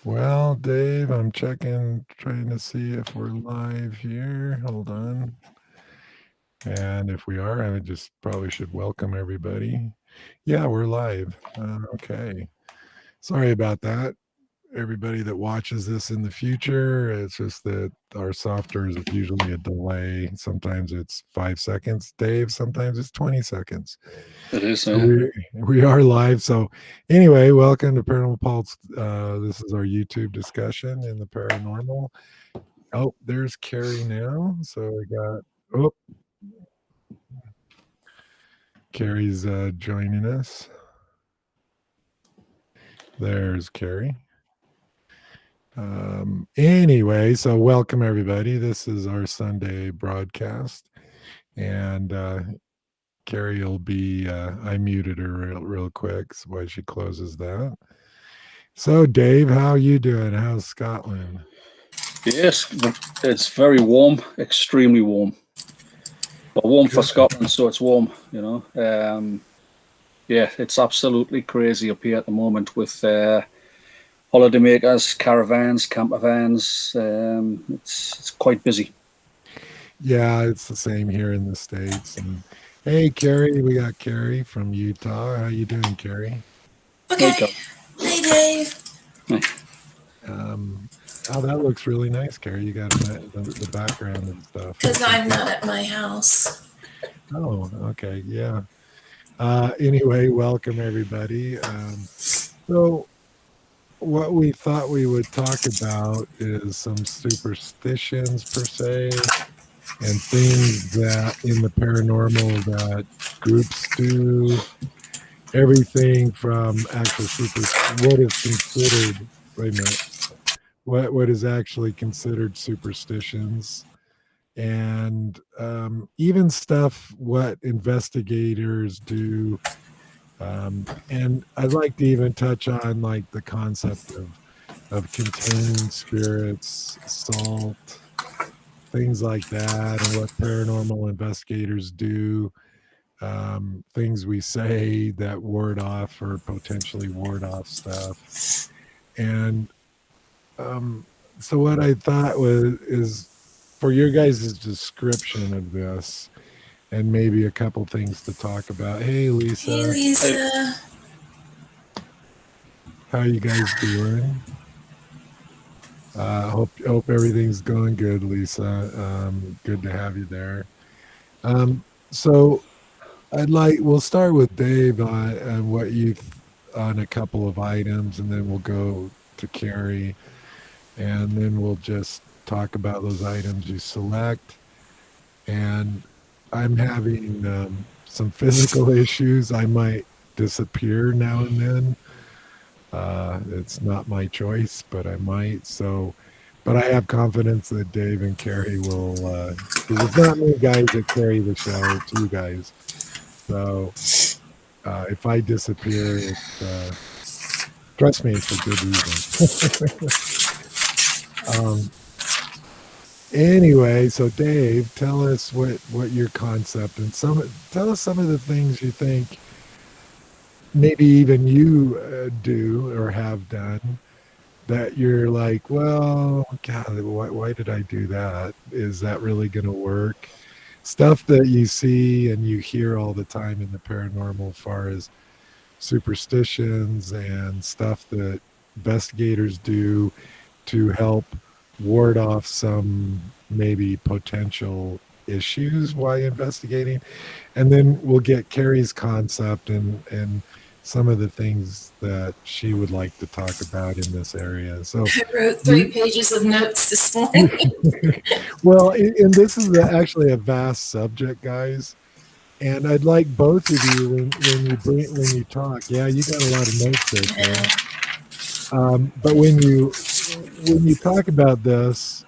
Well, Dave, I'm checking, trying to see if we're live here. Hold on. And if we are, I just probably should welcome everybody. Yeah, we're live. Okay. Sorry about that. Everybody that watches this in the future, it's just that our software is usually a delay. Sometimes it's 5 seconds, Dave. Sometimes it's 20 seconds. It is, So yeah. we are live. So anyway, welcome to Paranormal Pulse. This is our YouTube discussion in the paranormal. Oh, there's Carrie now. So we got oh Carrie's joining us. There's Carrie. Anyway, so welcome everybody. This is our Sunday broadcast, and Carrie will be. I muted her real quick while she closes that. So, Dave, how you doing? How's Scotland? Yes, it's very warm, extremely warm. But warm for Good. Scotland, so it's warm. Yeah, it's absolutely crazy up here at the moment with holidaymakers, caravans, camper vans. It's quite busy. Yeah, it's the same here in the States. And hey, Carrie, we got Carrie from Utah. How you doing, Carrie? Hey, Okay. Cal. Hey, Dave. Um, oh, that looks really nice, Carrie. You got the background and stuff. Because Okay. I'm not at my house. Oh, okay. Yeah. Anyway, welcome everybody. So what we thought we would talk about is some superstitions per se and things that in the paranormal that groups do, everything from actual what is considered, wait a minute, what is actually considered superstitions, and even stuff what investigators do. And I'd like to even touch on like the concept of containing spirits, salt, things like that, and what paranormal investigators do, things we say that ward off or potentially ward off stuff. And um, so, what I thought was is for your guys' description of this, and maybe a couple things to talk about. Hey, Hey, Lisa, Hey, Lisa. how you guys doing? Hope everything's going good, Lisa. Good to have you there. Um, so we'll start with Dave on what you on a couple of items, and then we'll go to Carrie, and then we'll just talk about those items you select. And I'm having some physical issues. I might disappear now and then. It's not my choice, but I might. So, but I have confidence that Dave and Carrie will, because it's not me guys that carry the show, it's you guys. So if I disappear, trust me, it's for good reason. um, anyway, so Dave, tell us what your concept and tell us some of the things you think maybe even you do or have done that you're like, well, God, why did I do that? Is that really going to work? Stuff that you see and you hear all the time in the paranormal, as far as superstitions and stuff that investigators do to help ward off some maybe potential issues while investigating. And then we'll get Carrie's concept and some of the things that she would like to talk about in this area. So, I wrote 3 pages of notes this morning. well, and this is actually a vast subject, guys. And I'd like both of you when you talk. Yeah, you got a lot of notes there, Carrie. Yeah. But when you talk about this,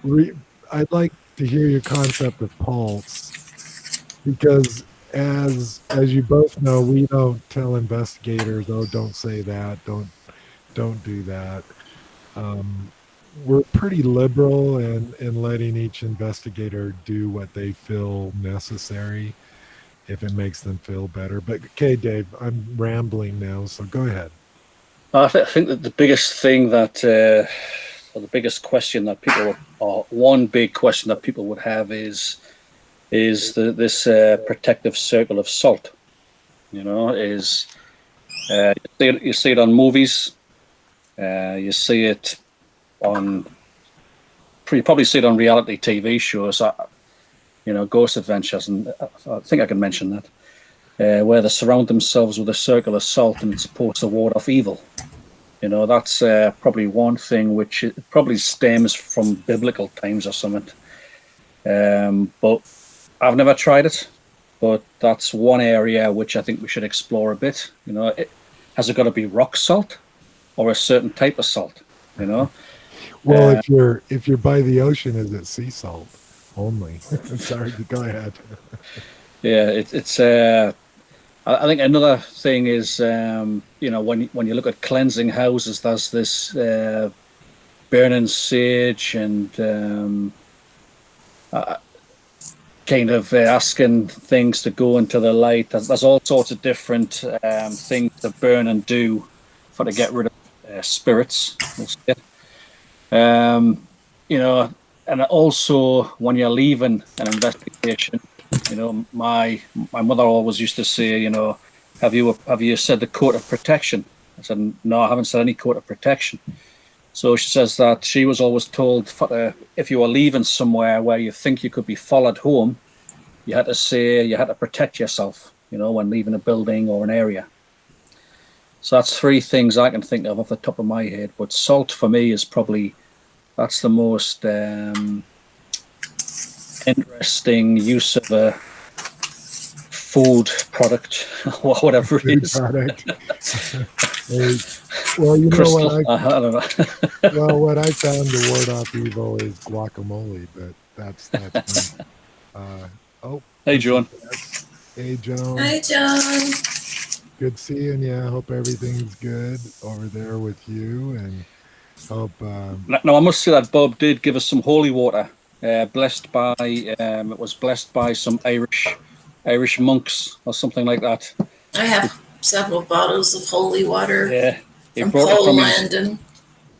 re, I'd like to hear your concept of pulse, because as you both know, we don't tell investigators, oh, don't say that, don't do that. Um, we're pretty liberal in letting each investigator do what they feel necessary if it makes them feel better. But okay, Dave, I'm rambling now, so go ahead. I think that the biggest thing that, or the biggest question that people, or one big question that people would have is this protective circle of salt. Is you see it on movies, you see it on, you probably see it on reality TV shows, Ghost Adventures, and I think I can mention that, where they surround themselves with a circle of salt and it's supposed to ward off evil. That's probably one thing which it probably stems from biblical times or something. But I've never tried it, but that's one area which I think we should explore a bit. Has it got to be rock salt or a certain type of salt? Well, if you're by the ocean, is it sea salt only? Sorry, go ahead. Yeah, it's. I think another thing is, when you look at cleansing houses, there's this burning sage and kind of asking things to go into the light. There's all sorts of different things to burn and do to get rid of spirits. We'll say. And also when you're leaving an investigation, my mother always used to say, have you said the coat of protection? I said, no, I haven't said any coat of protection. So she says that she was always told if you were leaving somewhere where you think you could be followed home, you had to protect yourself, when leaving a building or an area. So that's three things I can think of off the top of my head. But salt for me is probably, that's the most interesting use of a food product or whatever it Food is. product. Well, Crystal, what I don't know. well, what I found to ward off evil is guacamole, but that's me. Oh, Hey, John. Hey, Joan. Hi, John. Good seeing you. I hope everything's good over there with you, and hope. Now, I must say that Bob did give us some holy water, blessed by it was blessed by some Irish monks or something like that. I have several bottles of holy water Yeah, he from brought it from his. Poland, and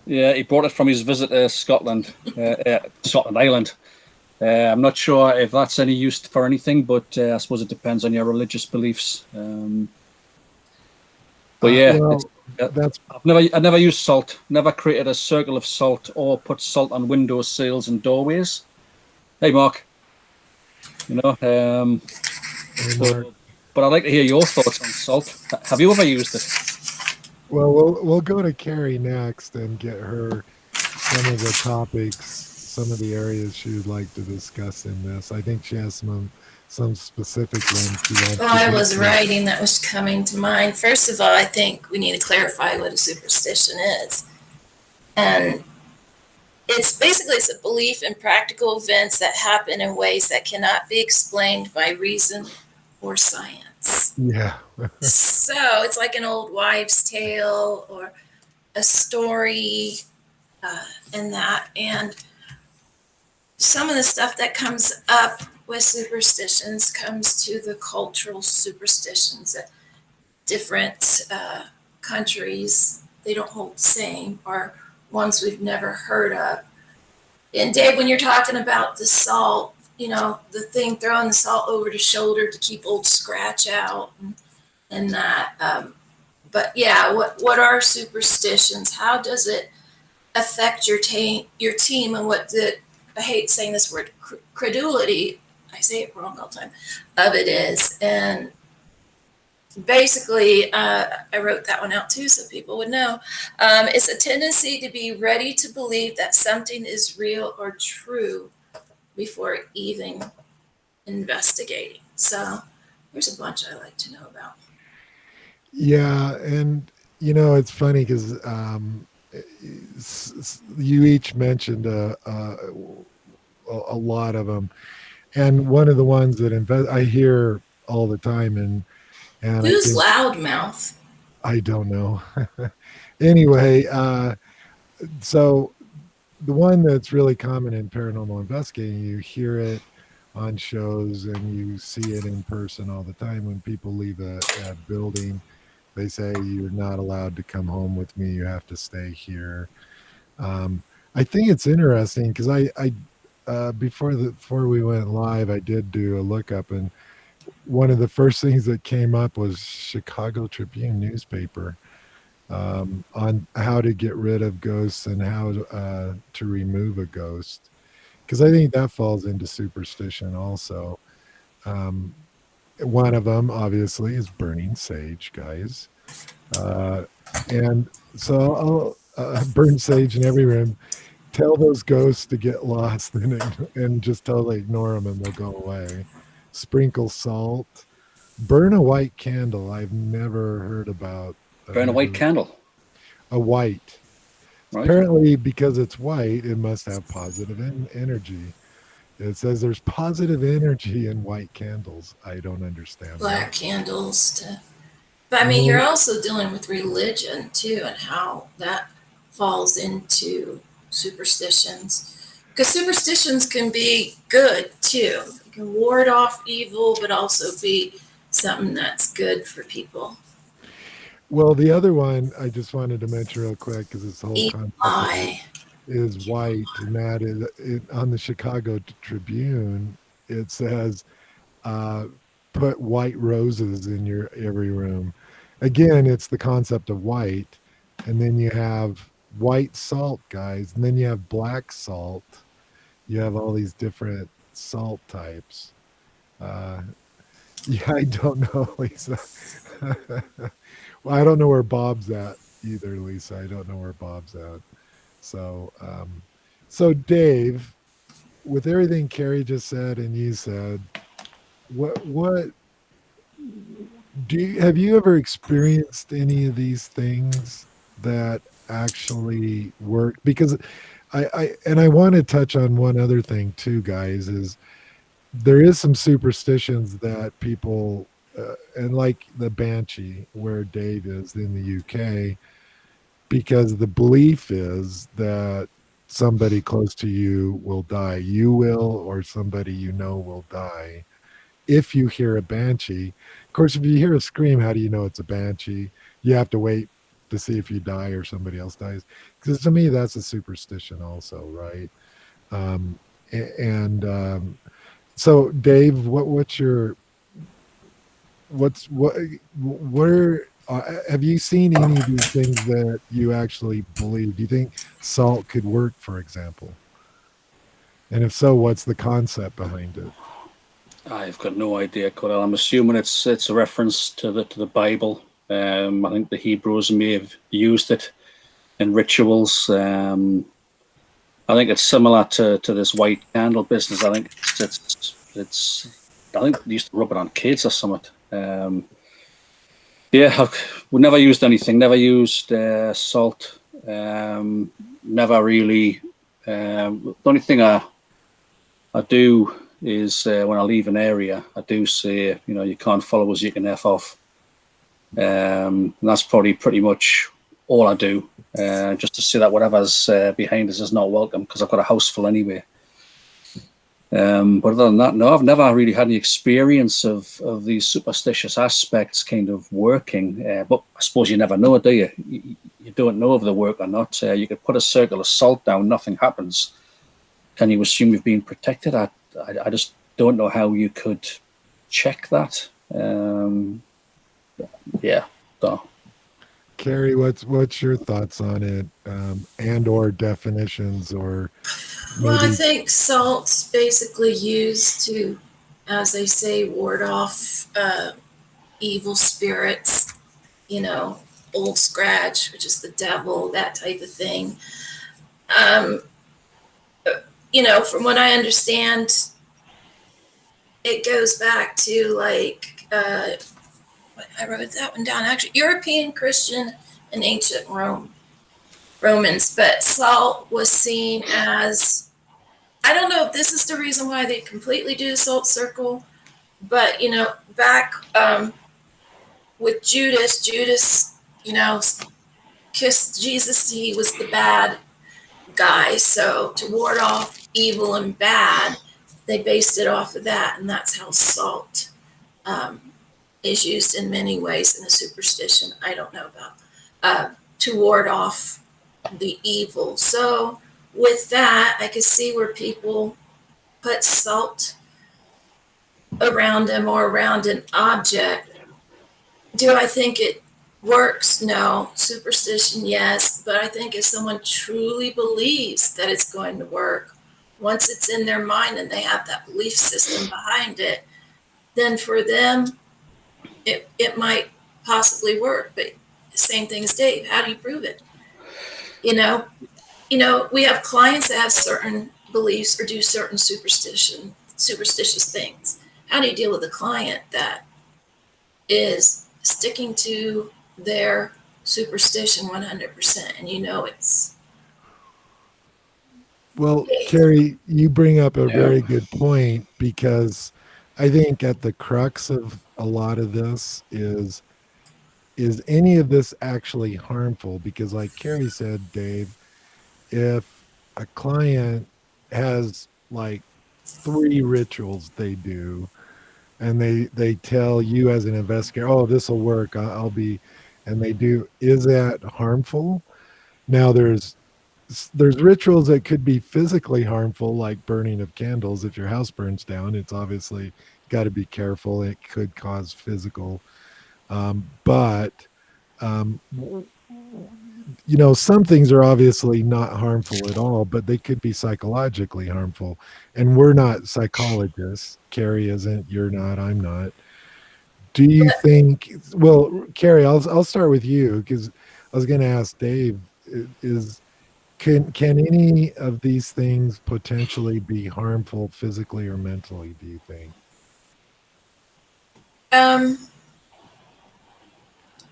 Yeah, he brought it from his visit to Scotland, Scotland Island. I'm not sure if that's any use for anything, but I suppose it depends on your religious beliefs. But yeah, well, that's I never used salt. Never created a circle of salt or put salt on window sills and doorways. Hey, Mark. Mark. But I'd like to hear your thoughts on salt. Have you ever used it? Well, we'll go to Carrie next and get her some of the topics, some of the areas she would like to discuss in this. I think she has some specific ones she wants. I was writing that was coming to mind. First of all, I think we need to clarify what a superstition is. And it's a belief in practical events that happen in ways that cannot be explained by reason or science. Yeah. So it's like an old wives' tale or a story in that. And some of the stuff that comes up with superstitions comes to the cultural superstitions that different countries, they don't hold the same, or ones we've never heard of. And Dave, when you're talking about the salt, the thing throwing the salt over the shoulder to keep old scratch out and that. But yeah, what are superstitions? How does it affect your team and I hate saying this word, credulity, I say it wrong all the time, of it is. And basically, I wrote that one out too so people would know. It's a tendency to be ready to believe that something is real or true before even investigating. So there's a bunch I like to know about. Yeah, and it's funny because you each mentioned a lot of them, and one of the ones that I hear all the time, and who's loudmouth? I don't know. Anyway, so the one that's really common in paranormal investigating, you hear it on shows and you see it in person all the time when people leave a building They say you're not allowed to come home with me. You have to stay here. Um, I think it's interesting because before we went live, I did do a lookup, and one of the first things that came up was Chicago Tribune newspaper on how to get rid of ghosts and how to remove a ghost. Because I think that falls into superstition also. Um, One of them, obviously, is burning sage, guys. Uh, and so I'll burn sage in every room. Tell those ghosts to get lost and just totally ignore them and they'll go away. Sprinkle salt. Burn a white candle. I've never heard about. I've Burn a white never candle, a white. right? Apparently, because it's white, it must have positive energy. It says there's positive energy in white candles. I don't understand that. Black candles to, but I mean, you're Well, also dealing with religion too, and how that falls into superstitions. Because superstitions can be good too. It can ward off evil, but also be something that's good for people. well, the other one I just wanted to mention real quick because this whole Evil concept of it eye. is white, and that is on the Chicago Tribune. It says, uh, "Put white roses in your every room." Again, it's the concept of white, and then you have white salt, guys, and then you have black salt. You have all these different salt types. Uh, yeah, I don't know, Lisa. Well, I don't know where Bob's at either, Lisa. I don't know where Bob's at. So, so Dave, with everything Carrie just said and you said, what have you ever experienced any of these things that actually work? Because I want to touch on one other thing too, guys, is there is some superstitions that people and like the banshee where Dave is in the UK, because the belief is that somebody close to you will die. You will, or somebody you know will die if you hear a banshee. Of course, if you hear a scream, how do you know it's a banshee? You have to wait to see if you die or somebody else dies. Because to me, that's a superstition, also, right? Um, and so, Dave, what's your what's what where have you seen any of these things that you actually believe? Do you think salt could work, for example? And if so, what's the concept behind it? I've got no idea, Cordell. I'm assuming it's a reference to the Bible. I think the Hebrews may have used it in rituals. I think it's similar to this white candle business. I think it's I think they used to rub it on kids or something. Yeah, we never used anything. Never used salt. Never really. The only thing I do is when I leave an area, I do say, you can't follow us, you can F off. And that's probably pretty much all I do, just to say that whatever's behind us is not welcome, because I've got a house full anyway. But other than that, no, I've never really had any experience of these superstitious aspects kind of working. But I suppose you never know, do you? You don't know if they work or not. You could put a circle of salt down, nothing happens. Can you assume you've been protected? I just don't know how you could check that. Yeah, so. Carrie, what's your thoughts on it, and or definitions, or Well, I maybe? think salt's basically used to, as they say, ward off evil spirits, you know, old scratch, which is the devil, that type of thing. Um, from what I understand, it goes back to like, I wrote that one down actually, European Christian and ancient Romans, but salt was seen as, I don't know if this is the reason why they completely do the salt circle, but back with Judas, kissed Jesus. He was the bad guy. So to ward off evil and bad, they based it off of that, and that's how salt um, is used in many ways in a superstition I don't know about, to ward off the evil. So with that, I could see where people put salt around them or around an object. Do I think it works? No. Superstition, yes. But I think if someone truly believes that it's going to work, once it's in their mind and they have that belief system behind it, then for them, it might possibly work. But same thing as Dave. How do you prove it? You know, we have clients that have certain beliefs or do certain superstitious things. How do you deal with a client that is sticking to their superstition 100%, and it's Well, Carrie, you bring up a Yeah. very good point, because I think at the crux of a lot of this is any of this actually harmful? Because like Carrie said, Dave, if a client has like three rituals they do, and they tell you as an investigator, oh, this will work, I'll be, and they do, is that harmful? Now there's rituals that could be physically harmful, like burning of candles. If your house burns down, it's obviously got to be careful. It could cause physical, but um, some things are obviously not harmful at all, but they could be psychologically harmful. And we're not psychologists. Carrie isn't. You're not. I'm not. Do you but think? Well, Carrie, I'll start with you, because I was going to ask Dave. Is can any of these things potentially be harmful physically or mentally, do you think? um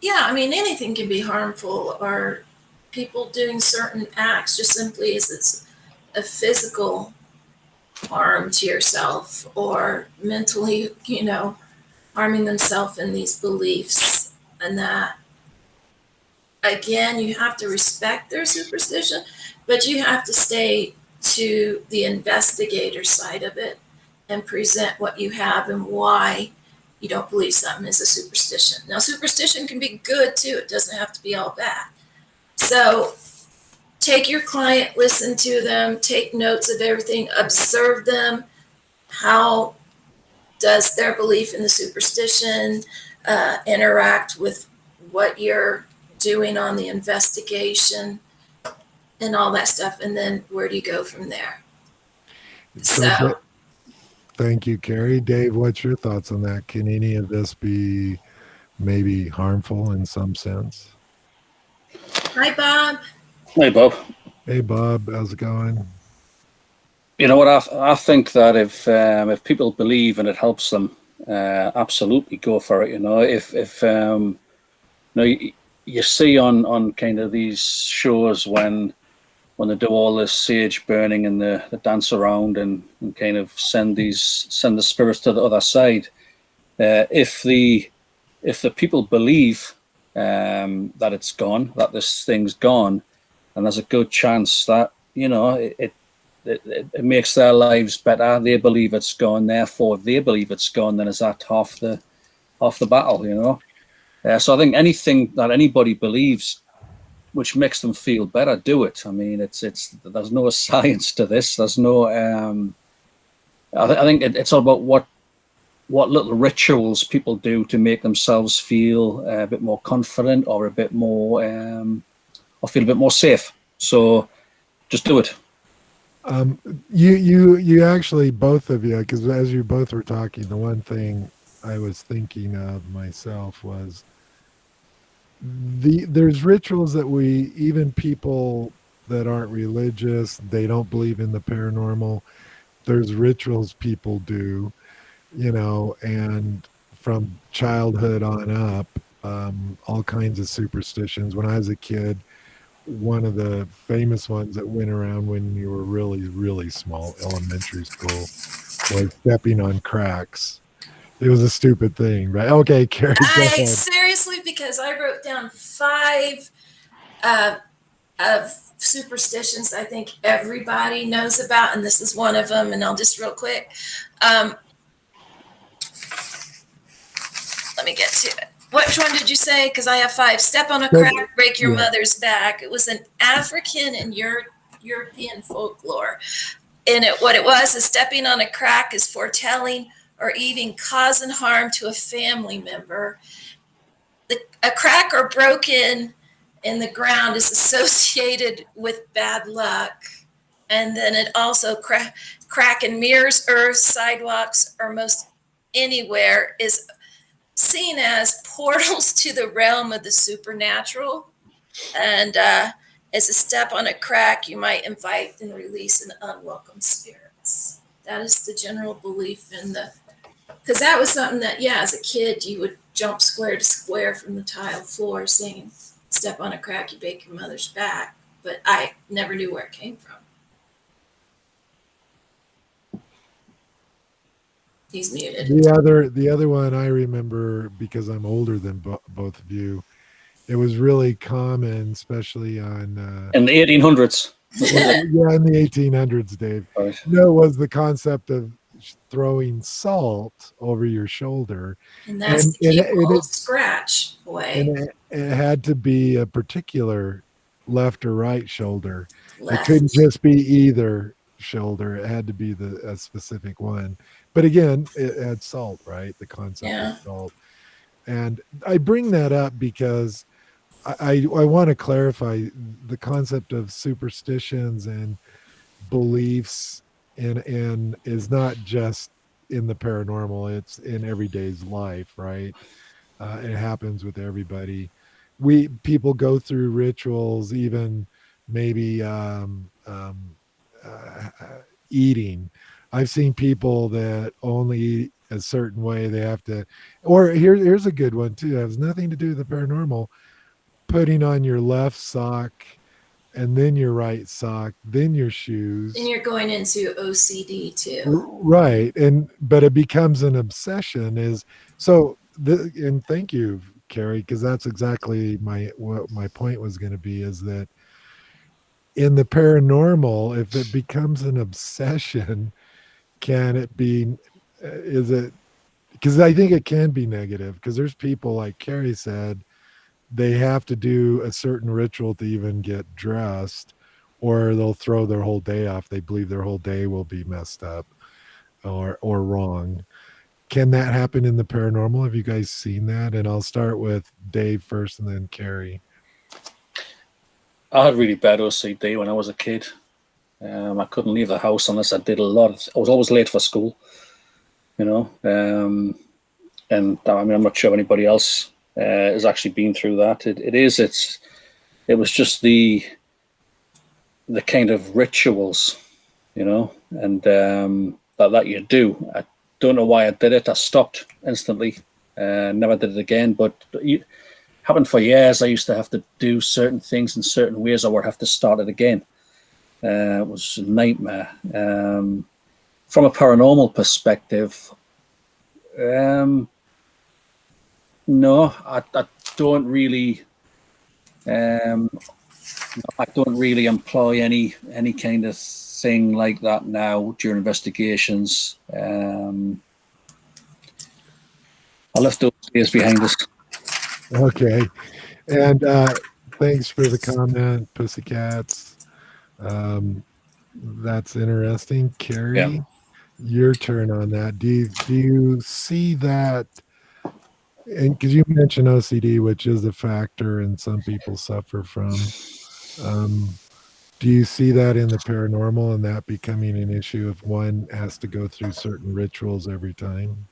yeah, I mean, anything can be harmful, or people doing certain acts just simply as it's a physical harm to yourself, or mentally, harming themselves in these beliefs. And that, again, you have to respect their superstition, but you have to stay to the investigator side of it and present what you have and why you don't believe something is a superstition. Now, superstition can be good too, it doesn't have to be all bad. So, take your client, listen to them, take notes of everything, observe them. How does their belief in the superstition interact with what you're doing on the investigation and all that stuff? And then where do you go from there? So, So, thank you, Carrie. Dave, what's your thoughts on that? Can any of this be maybe harmful in some sense? hi, Bob. Hey, Bob. Hey, Bob, how's it going? You know what? I think that if people believe and it helps them, absolutely go for it. You see on kind of these shows when they do all this sage burning and the dance around and kind of send the spirits to the other side. If the people believe that it's gone, that this thing's gone, and there's a good chance that it makes their lives better. They believe it's gone, therefore if they believe it's gone, then is that half the battle. So I think anything that anybody believes which makes them feel better, do it. I mean, it's there's no science to this. There's no. I think it's all about what little rituals people do to make themselves feel a bit more confident or a bit more or feel a bit more safe. So just do it. Um, you actually, both of you, because as you both were talking, the one thing I was thinking of myself was there's rituals that we, even people that aren't religious, they don't believe in the paranormal, there's rituals people do, and from childhood on up, all kinds of superstitions. When I was a kid, one of the famous ones that went around when you were really, really small, elementary school, was stepping on cracks. It was a stupid thing, right? Okay, Carrie, go I ahead. seriously, because I wrote down five uh, of superstitions I think everybody knows about, and this is one of them. And I'll just real quick. Um, let me get to it. Which one did you say? Because I have 5. Step on a crack, break your mother's back. It was an African and European folklore. And what it was is stepping on a crack is foretelling or even causing harm to a family member. A crack or broken in the ground is associated with bad luck. And then it also crack in mirrors, earth, sidewalks, or most anywhere is seen as portals to the realm of the supernatural. And as a step on a crack, you might invite and release an unwelcome spirits. That is the general belief in the, because that was something that, yeah, as a kid, you would jump square to square from the tile floor saying, step on a crack, you break your mother's back. But I never knew where it came from. He's muted. The other one I remember, because I'm older than both of you, it was really common, especially on in the 1800s. yeah, in the 1800s, Dave. Right. No, was the concept of throwing salt over your shoulder, and that's to keep old scratch away. And it had to be a particular left or right shoulder. Left. It couldn't just be either shoulder. It had to be a specific one. But again, it had salt, right? The concept of salt. And I bring that up because I want to clarify the concept of superstitions and beliefs and is not just in the paranormal, it's in everyday's life, right? It happens with everybody. People go through rituals, even maybe eating. I've seen people that only eat a certain way. They have to, or here's a good one too. It has nothing to do with the paranormal. Putting on your left sock and then your right sock, then your shoes. And you're going into OCD too. Right. But it becomes an obsession and thank you, Carrie, because that's exactly what my point was going to be, is that in the paranormal, if it becomes an obsession, can it be, is it, because I think it can be negative, because there's people, like Carrie said, they have to do a certain ritual to even get dressed, or they'll throw their whole day off. They believe their whole day will be messed up or wrong. Can that happen in the paranormal? Have you guys seen that? And I'll start with Dave first and then Carrie. I had really bad OCD when I was a kid. I couldn't leave the house unless I did a lot. I was always late for school, and I mean, I'm not sure anybody else has actually been through that. It was just the kind of rituals, and that you do. I don't know why I did it. I stopped instantly. Never did it again. But it happened for years. I used to have to do certain things in certain ways, or would have to start it again. It was a nightmare. From a paranormal perspective, no, I don't really. I don't really employ any kind of thing like that now during investigations. I left those days behind us. Okay. And thanks for the comment, Pussycats. That's interesting. Carrie, your turn on that. Do you see that? And because you mentioned OCD, which is a factor and some people suffer from, do you see that in the paranormal and that becoming an issue if one has to go through certain rituals every time?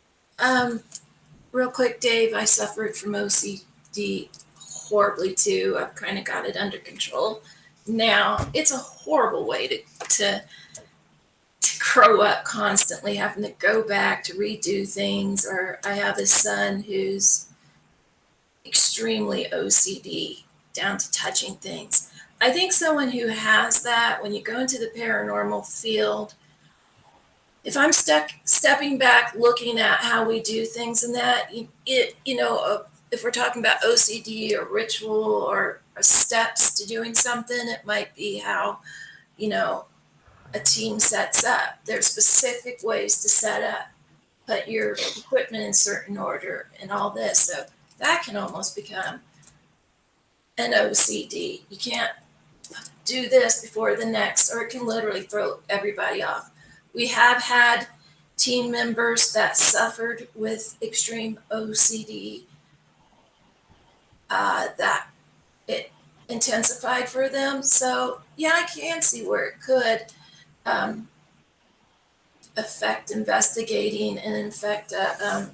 Real quick, Dave, I suffered from OCD horribly too. I've kind of got it under control now. It's a horrible way to grow up constantly having to go back to redo things. Or I have a son who's extremely OCD down to touching things. I think someone who has that, when you go into the paranormal field, if I'm stepping back, looking at how we do things and that, if we're talking about OCD or ritual or steps to doing something, it might be how, a team sets up. There's specific ways to set up put your equipment in certain order and all this. So that can almost become an OCD. You can't do this before the next, or it can literally throw everybody off. We have had team members that suffered with extreme OCD, that it intensified for them. So, yeah, I can see where it could um, affect investigating and infect a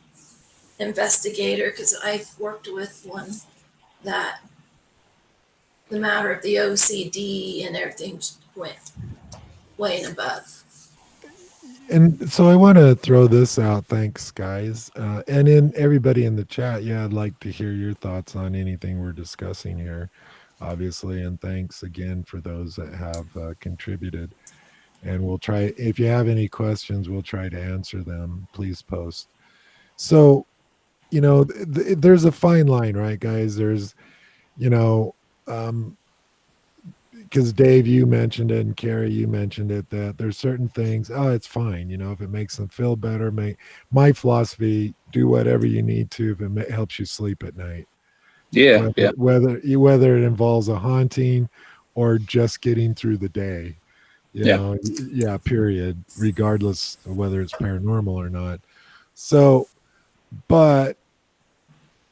investigator, because I've worked with one that the matter of the OCD and everything went way and above. And so I want to throw this out. Thanks, guys. And in everybody in the chat, yeah, I'd like to hear your thoughts on anything we're discussing here, obviously. And thanks again for those that have contributed. And we'll try, if you have any questions, we'll try to answer them. Please post. So, there's a fine line, right, guys? There's, you know, um, because Dave, you mentioned it, and Carrie, you mentioned it, that there's certain things. Oh, it's fine. If it makes them feel better, my philosophy: do whatever you need to if it helps you sleep at night. Yeah, Whether yeah, whether it involves a haunting or just getting through the day. yeah, Yeah. Period. Regardless of whether it's paranormal or not. So, but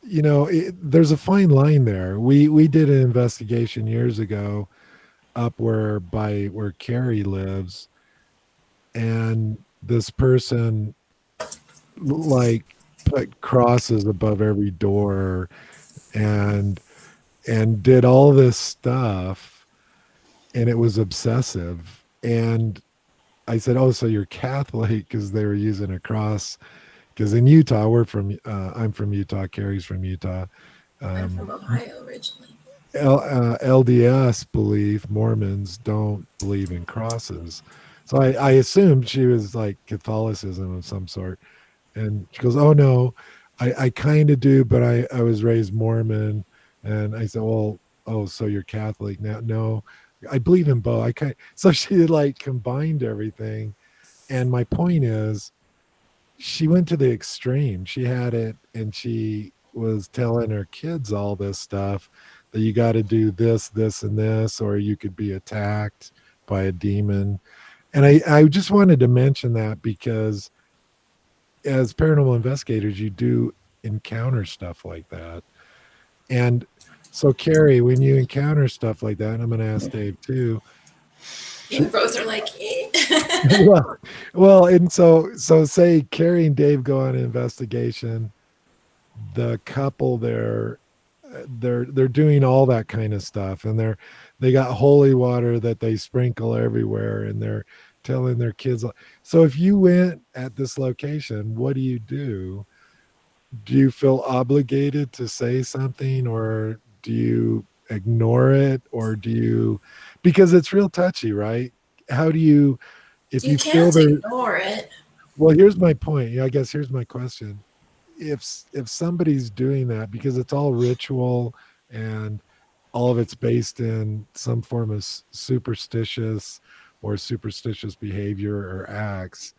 there's a fine line there. We did an investigation years ago up where Carrie lives, and this person like put crosses above every door and did all this stuff, and it was obsessive. And I said, "Oh, so you're Catholic?" Because they were using a cross. Because in Utah, I'm from Utah. Carrie's from Utah. I'm Um, from Ohio originally. LDS belief, Mormons don't believe in crosses. So I assumed she was like Catholicism of some sort. And she goes, "Oh no, I kind of do, but I was raised Mormon." And I said, "Well, oh, so you're Catholic now?" "No, I believe in both." So she like combined everything. And my point is, she went to the extreme. She had it, and she was telling her kids all this stuff, that you got to do this, this, and this, or you could be attacked by a demon. And I just wanted to mention that because as paranormal investigators, you do encounter stuff like that. And so, Carrie, when you encounter stuff like that, and I'm going to ask Dave too. We both are like, well, and so say Carrie and Dave go on an investigation. The couple there, they're doing all that kind of stuff, and they got holy water that they sprinkle everywhere, and they're telling their kids. So if you went at this location, what do you do? Do you feel obligated to say something, or do you ignore it, or do you, because it's real touchy, right? How do you, if you you feel can't there, ignore it. well, here's my point. I guess here's my question. If somebody's doing that, because it's all ritual, and all of it's based in some form of superstitious behavior or acts,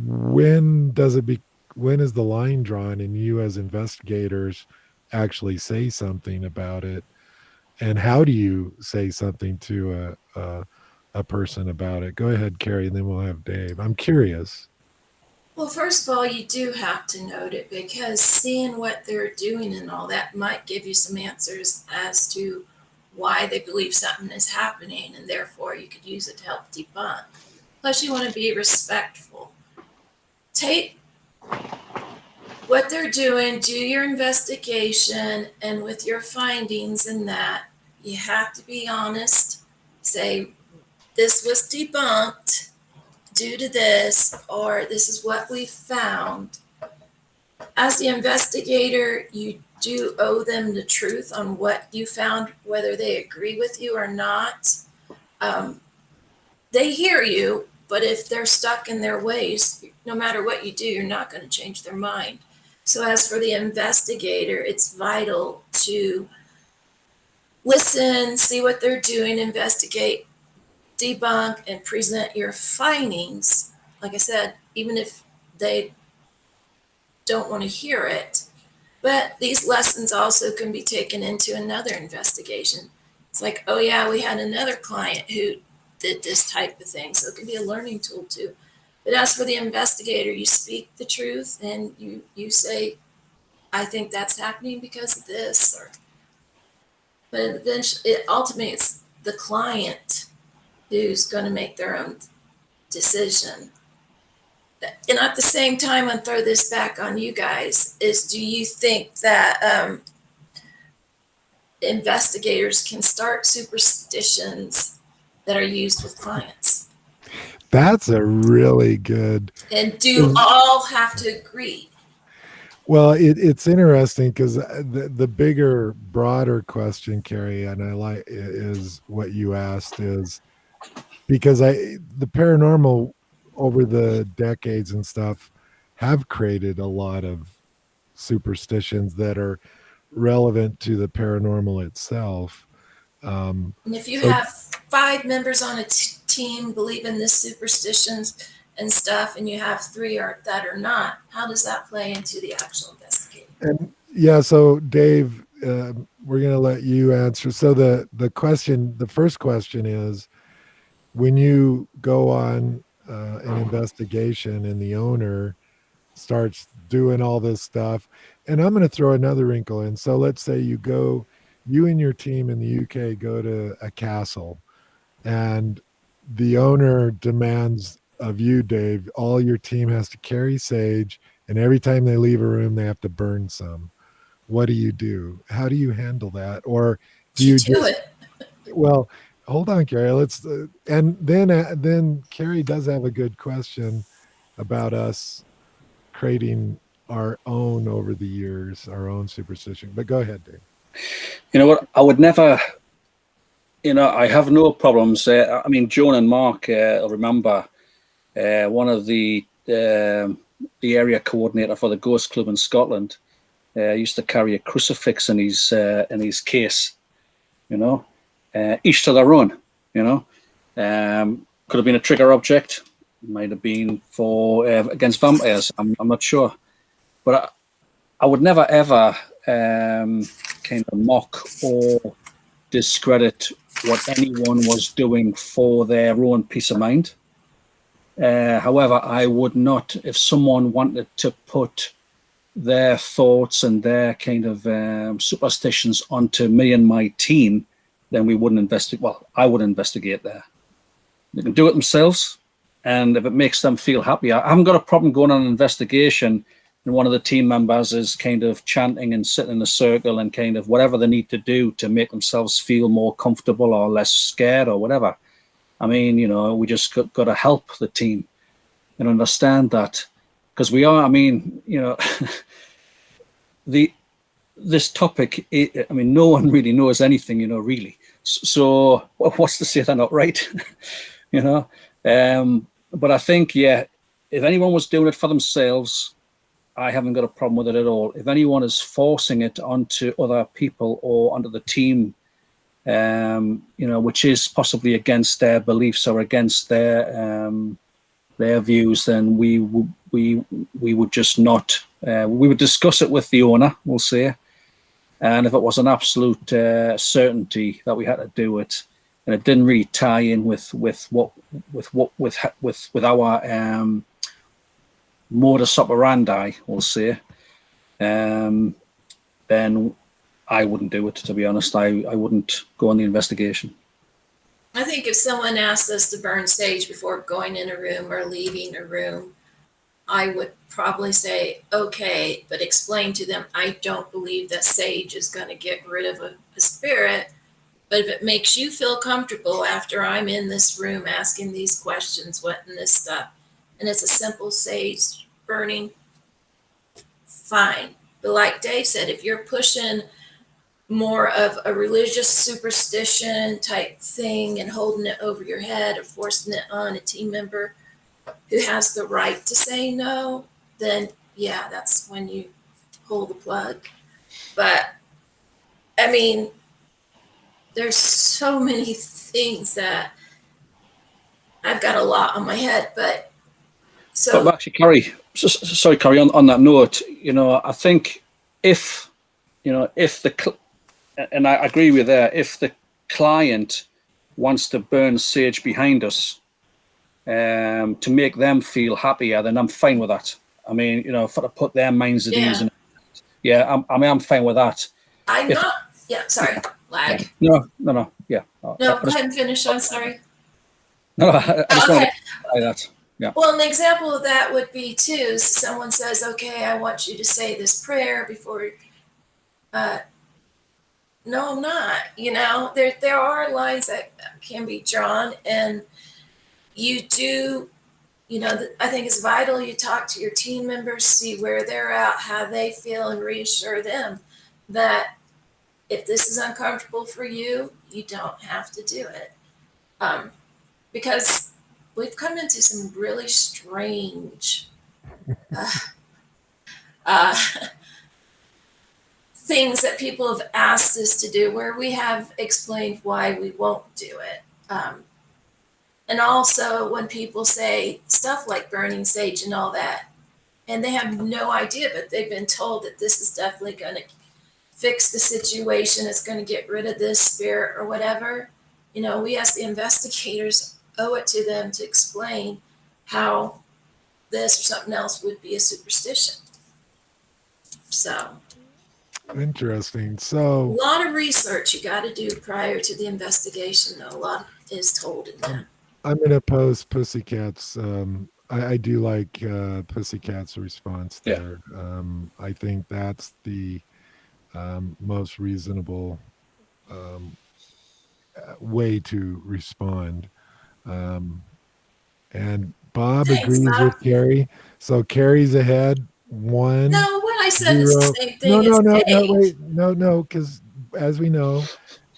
when does it be, when is the line drawn, and you as investigators actually say something about it? And how do you say something to a person about it? Go ahead, Carrie, and then we'll have Dave. I'm curious. Well, first of all, you do have to note it, because seeing what they're doing and all that might give you some answers as to why they believe something is happening, and therefore you could use it to help debunk. Plus, you want to be respectful. Take what they're doing, do your investigation, and with your findings and that, you have to be honest. Say, this was debunked due to this, or this is what we found. As the investigator, you do owe them the truth on what you found, whether they agree with you or not. Um, they hear you, but if they're stuck in their ways, no matter what you do, you're not going to change their mind. So, as for the investigator, it's vital to listen, see what they're doing, investigate, debunk, and present your findings. Like I said, even if they don't want to hear it. But these lessons also can be taken into another investigation. It's like, oh yeah, we had another client who did this type of thing. So it can be a learning tool too. But as for the investigator, you speak the truth and you say, I think that's happening because of this, or but eventually ultimately it's the client who's going to make their own decision. And at the same time, I'll throw this back on you guys, is do you think that investigators can start superstitions that are used with clients? That's a really good. And do all have to agree? Well, it's interesting because the bigger, broader question, Carrie, and I like is what you asked is because the paranormal over the decades and stuff have created a lot of superstitions that are relevant to the paranormal itself. And if you So have 5 members on a team believe in this superstitions and stuff, and you have 3 that are not, how does that play into the actual investigation? and yeah, so Dave, we're going to let you answer. So the first question is, when you go on an investigation and the owner starts doing all this stuff, and I'm going to throw another wrinkle in. So let's say you and your team in the UK go to a castle, and the owner demands of you, Dave, all your team has to carry sage, and every time they leave a room, they have to burn some. What do you do? How do you handle that? Or do You you do just, it. well, hold on, Carrie. And then Carrie does have a good question about us creating our own over the years, our own superstition. But go ahead, Dave. You know what? I would never. I have no problems. I mean, Joan and Mark will remember one of the area coordinator for the Ghost Club in Scotland used to carry a crucifix in his case. Each to their own. Could have been a trigger object. Might have been for against vampires. I'm not sure, but I would never ever kind of mock or discredit what anyone was doing for their own peace of mind. However, I would not, if someone wanted to put their thoughts and their kind of superstitions onto me and my team, then we wouldn't investigate. Well, I would investigate there. They can do it themselves, and if it makes them feel happy, I haven't got a problem going on an investigation and one of the team members is kind of chanting and sitting in a circle and kind of whatever they need to do to make themselves feel more comfortable or less scared or whatever. I mean, we just got to help the team and understand that, because we are, I mean, this topic, I mean, no one really knows anything, really. So what's to say they're not right? But I think, yeah, if anyone was doing it for themselves, I haven't got a problem with it at all. If anyone is forcing it onto other people or onto the team, which is possibly against their beliefs or against their views, then we would just not. We would discuss it with the owner, we'll say, and if it was an absolute certainty that we had to do it, and it didn't really tie in with our modus operandi, we'll say, then I wouldn't do it, to be honest. I wouldn't go on the investigation. I think if someone asked us to burn sage before going in a room or leaving a room, I would probably say, okay, but explain to them, I don't believe that sage is going to get rid of a spirit. But if it makes you feel comfortable after I'm in this room asking these questions, what and this stuff, and it's a simple sage burning, fine. But like Dave said, if you're pushing more of a religious superstition type thing and holding it over your head or forcing it on a team member who has the right to say no, then yeah, that's when you pull the plug. But I mean, there's so many things that I've got a lot on my head, but So actually, Carrie, sorry, Carrie, on that note, I think if, if and I agree with that, if the client wants to burn sage behind us to make them feel happier, then I'm fine with that. I mean, for to put their minds at ease. yeah, And yeah, I'm fine with that. I'm If not. Yeah, sorry, yeah, lag. no, yeah. No, go ahead and finish. I'm sorry. No, I just wanted Okay. to say that. Yeah. Well, an example of that would be too. Someone says, "Okay, I want you to say this prayer before." Uh, no, I'm not. There are lines that can be drawn, and you do. I think it's vital you talk to your team members, see where they're at, how they feel, and reassure them that if this is uncomfortable for you, you don't have to do it. Um, because we've come into some really strange uh, uh, things that people have asked us to do where we have explained why we won't do it. And also, when people say stuff like burning sage and all that, and they have no idea, but they've been told that this is definitely going to fix the situation, it's going to get rid of this spirit or whatever. We as the investigators owe it to them to explain how this or something else would be a superstition. So, Interesting. a So lot of research you got to do prior to the investigation, though. A lot is told in that. I'm going to post Pussycat's. I do like Pussycat's response Yeah. there. I think that's the most reasonable um, way to respond. Um, and Bob Thanks, agrees Bob. with Carrie. So Carrie's ahead 1 No, what I said is the 0. same No, thing no, as no, no, Dave. wait. No, because as we know,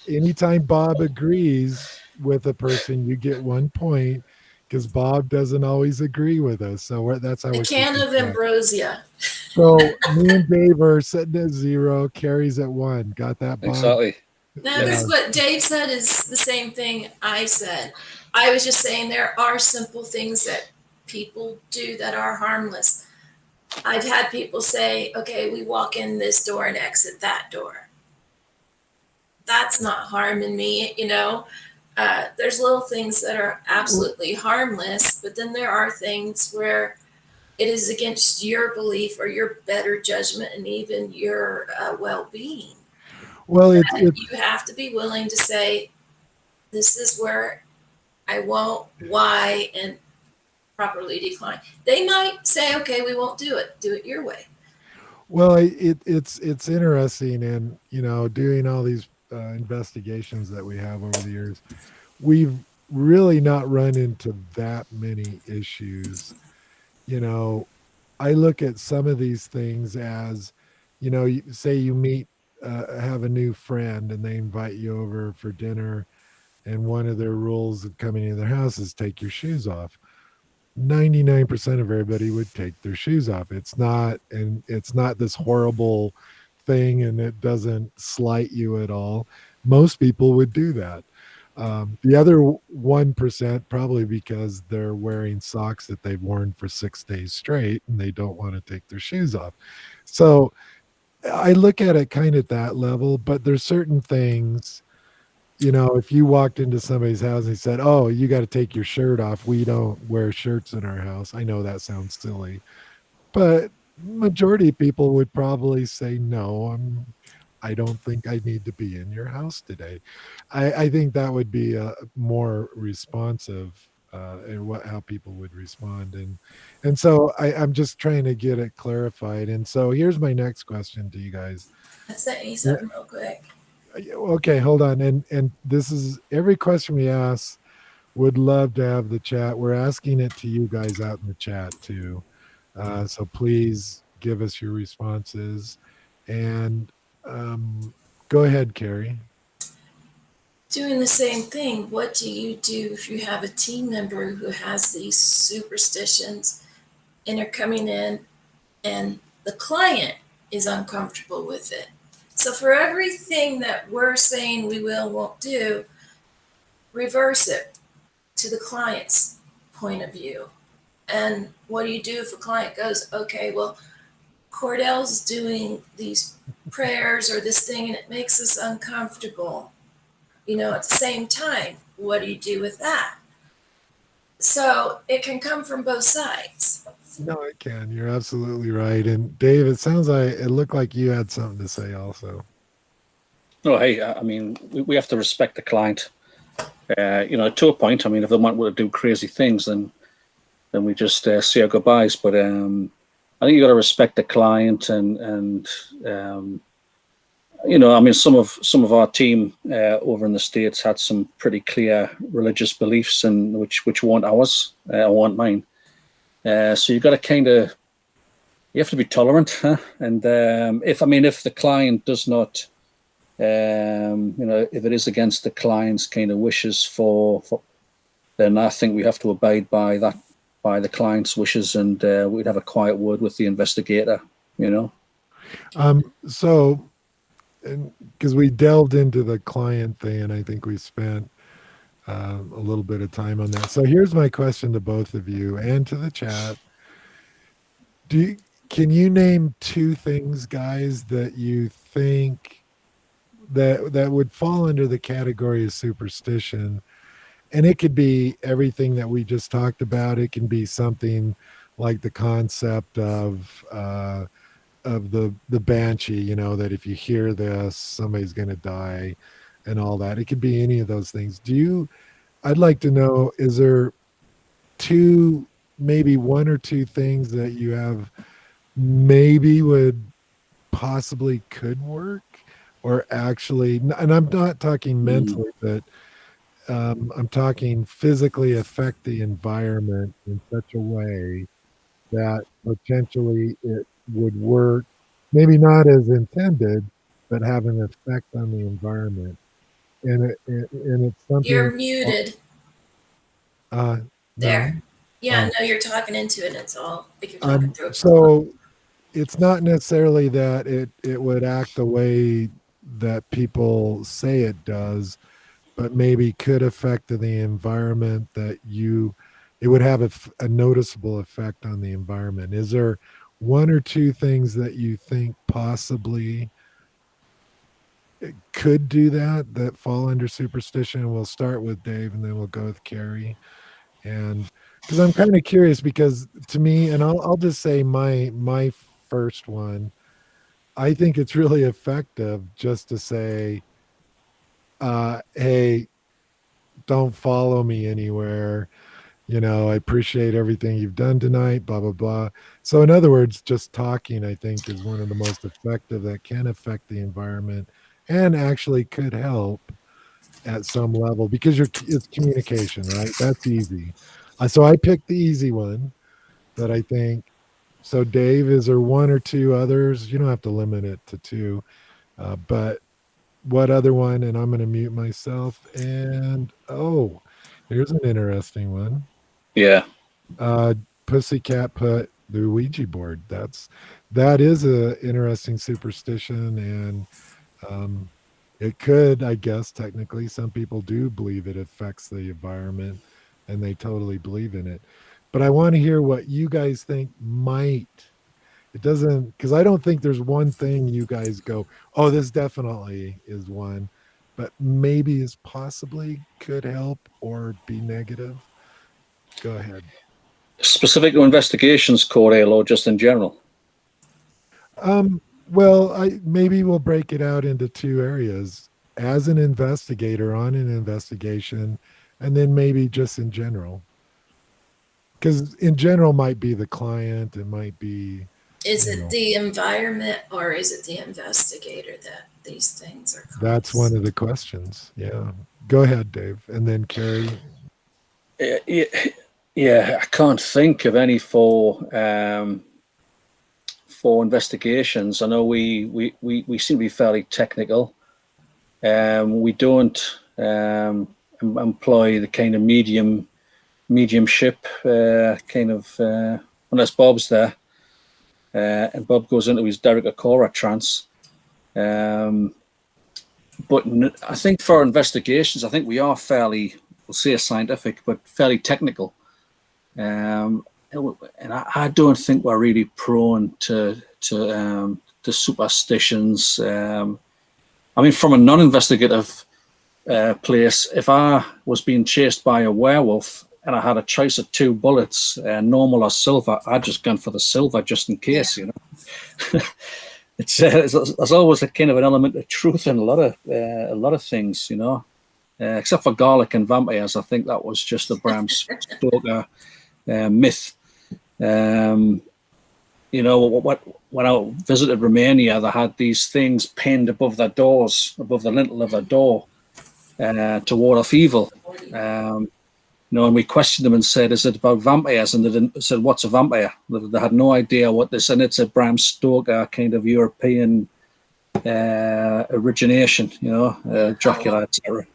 anytime Bob agrees with a person, you get 1 point because Bob doesn't always agree with us. So that's how A we're can keeping of track. ambrosia. So me and Dave are sitting at 0, Carrie's at 1. Got that, Bob? Exactly. No, Yeah. this is what Dave said is the same thing I said. I was just saying there are simple things that people do that are harmless. I've had people say, okay, we walk in this door and exit that door. That's not harming me. There's little things that are absolutely harmless, but then there are things where it is against your belief or your better judgment and even your well-being. Well, You have to be willing to say, this is where I won't, why, and properly decline. They might say, okay, we won't do it your way. well, it's interesting, and doing all these investigations that we have over the years, we've really not run into that many issues. You know, I look at some of these things as, say you meet, have a new friend, and they invite you over for dinner, and one of their rules of coming into their house is take your shoes off. 99% of everybody would take their shoes off. It's not this horrible thing, and it doesn't slight you at all. Most people would do that. The other 1%, probably because they're wearing socks that they've worn for 6 days straight and they don't want to take their shoes off. So I look at it kind of at that level, but there's certain things, if you walked into somebody's house and said, "Oh, you got to take your shirt off. We don't wear shirts in our house." I know that sounds silly, but majority of people would probably say, "No, I don't think I need to be in your house today." I think that would be a more responsive and how people would respond, and so I'm just trying to get it clarified. And so here's my next question to you guys. I sent you something real quick. Okay, hold on. And this is every question we ask. Would love to have the chat. We're asking it to you guys out in the chat too. So please give us your responses. And go ahead, Carrie. Doing the same thing, what do you do if you have a team member who has these superstitions and they're coming in and the client is uncomfortable with it? So for everything that we're saying we won't do, reverse it to the client's point of view. And what do you do if a client goes, okay, well, Cordell's doing these prayers or this thing and it makes us uncomfortable, at the same time? What do you do with that? So it can come from both sides. No, it can. You're absolutely right. And Dave, it sounds like it looked like you had something to say also. No, hey, I mean, we have to respect the client. To a point. I mean, if they want to do crazy things, then we just say our goodbyes. But I think you got to respect the client, and I mean, some of our team over in the States had some pretty clear religious beliefs, and which weren't ours, weren't mine. So you got to you have to be tolerant, huh? And if the client does not, if it is against the client's kind of wishes for, then I think we have to abide by that, by the client's wishes, and we'd have a quiet word with the investigator. So, because we delved into the client thing, and I think we spent a little bit of time on that. So here's my question to both of you and to the chat. Can you name two things, guys, that you think that would fall under the category of superstition? And it could be everything that we just talked about. It can be something like the concept of the banshee, that if you hear this, somebody's going to die, and all that. It could be any of those things. I'd like to know, is there maybe one or two things that you have maybe would possibly could work, or actually, and I'm not talking mentally, but I'm talking physically affect the environment in such a way that potentially it would work, maybe not as intended, but have an effect on the environment. And it's You're something. muted No. there. Yeah, Oh. no, you're talking into it. It's all like you're talking through a phone. So it's not necessarily that it would act the way that people say it does, but maybe could affect the environment it would have a noticeable effect on the environment. Is there one or two things that you think possibly could do that fall under superstition? We'll start with Dave and then we'll go with Carrie. And because I'm kind of curious, because to me, and I'll just say my first one, I think it's really effective just to say, hey, don't follow me anywhere. I appreciate everything you've done tonight, blah, blah, blah. So, in other words, just talking, I think, is one of the most effective that can affect the environment and actually could help at some level, because it's communication, right? That's easy. So I picked the easy one that I think. So, Dave, is there one or two others? You don't have to limit it to two, but what other one? And I'm going to mute myself. And here's an interesting one. Yeah. Pussycat put the Ouija board. That is a interesting superstition, and it could, I guess, technically, some people do believe it affects the environment, and they totally believe in it. But I want to hear what you guys think might. It doesn't, because I don't think there's one thing you guys go, oh, this definitely is one, but maybe is possibly could help or be negative. Go ahead. Specific to investigations, Cordell, or just in general? Well, maybe we'll break it out into two areas: as an investigator on an investigation, and then maybe just in general. Because in general might be the client, it might be. Is it the environment or is it the investigator that these things are caused? That's one of the questions. Yeah. Go ahead, Dave, and then Carrie. Yeah, I can't think of any for investigations. I know we seem to be fairly technical. We don't employ the kind of mediumship kind of unless Bob's there, and Bob goes into his Derek Akora trance. But I think for investigations, I think we are fairly, we'll say scientific, but fairly technical. and I don't think we're really prone to superstitions. I mean, from a non-investigative place, if I was being chased by a werewolf and I had a choice of two bullets, normal or silver, I'd just gone for the silver just in Yeah. case, you know. There's always a kind of an element of truth in a lot of things, you know. Except for garlic and vampires, I think that was just a Bram Stoker myth. Um, you know, when I visited Romania, they had these things pinned above their doors, above the lintel of their door, to ward off evil. You know, and we questioned them and said, "Is it about vampires?" And they didn't, said, "What's a vampire?" They had no idea what this, and it's a Bram Stoker kind of European origination. You know, Dracula, etc.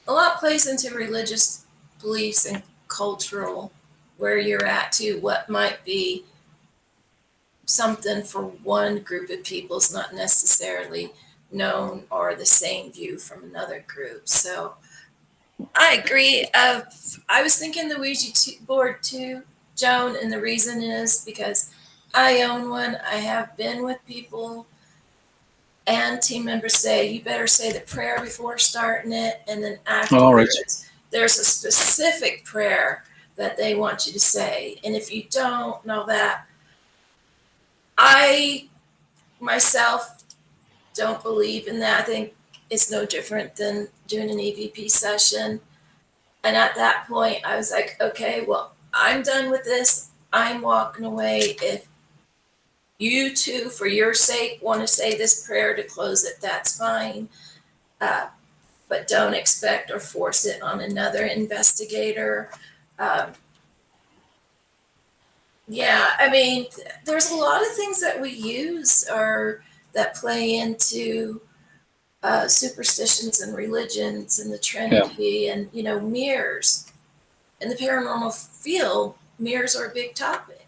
A lot plays into religious beliefs and cultural where you're at too. What might be something for one group of people is not necessarily known or the same view from another group. So I agree. I was thinking the board too, Joan, and the reason is because I own one. I have been with people and team members say, you better say the prayer before starting it. And then All right. afterwards, there's a specific prayer that they want you to say. And if you don't know that, I myself don't believe in that. I think it's no different than doing an EVP session. And at that point, I was like, okay, well, I'm done with this. I'm walking away. If you two, for your sake, want to say this prayer to close it, that's fine. But don't expect or force it on another investigator. Um, yeah, I mean, there's a lot of things that we use or that play into superstitions and religions and the Trinity and, you know, mirrors. In the paranormal field, mirrors are a big topic.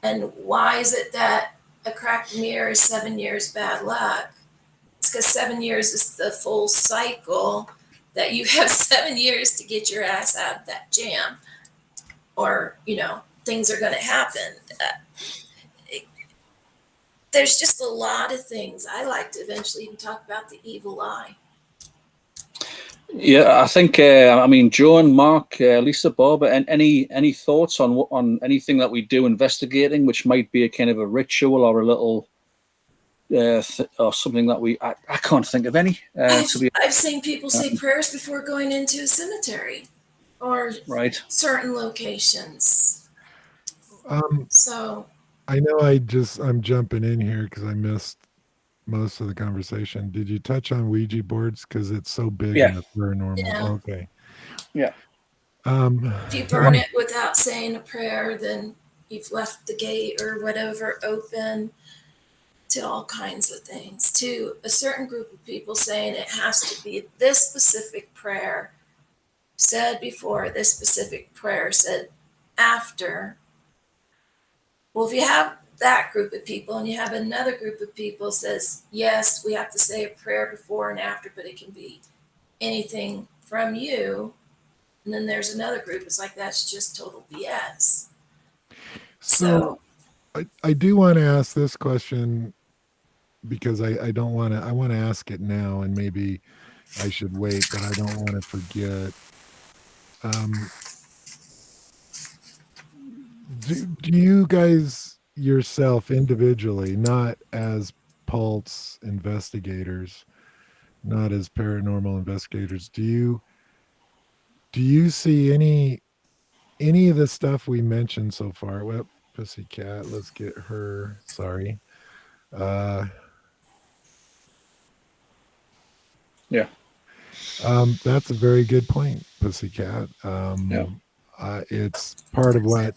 And why is it that a cracked mirror is 7 years bad luck? It's because 7 years is the full cycle that you have 7 years to get your ass out of that jam, or, you know, things are going to happen. It, there's just a lot of things. I like to eventually even talk about the evil eye. Yeah, I think. I mean, Joan, Mark, Lisa, Bob, and any thoughts on anything that we do investigating, which might be a kind of a ritual or a little or something that I can't think of any. I've seen people say prayers before going into a cemetery or right. certain locations. So I know I'm jumping in here because I missed most of the conversation. Did you touch on Ouija boards? Because it's so big in Yeah. the paranormal. Yeah. Okay. Yeah. If you burn it without saying a prayer, then you've left the gate or whatever open to all kinds of things. To a certain group of people saying it has to be this specific prayer said before, this specific prayer said after. Well, if you have that group of people and you have another group of people says, yes, we have to say a prayer before and after, but it can be anything from you. And then there's another group, it's like, that's just total BS. So I do want to ask this question because I don't want to, I want to ask it now and maybe I should wait, but I don't want to forget. Do you guys yourself individually, not as Pulse investigators, not as paranormal investigators, do you see any of the stuff we mentioned so far? Well, Pussycat, let's get her. Sorry. Uh, Yeah. That's a very good point, Pussycat. Yeah. It's part of what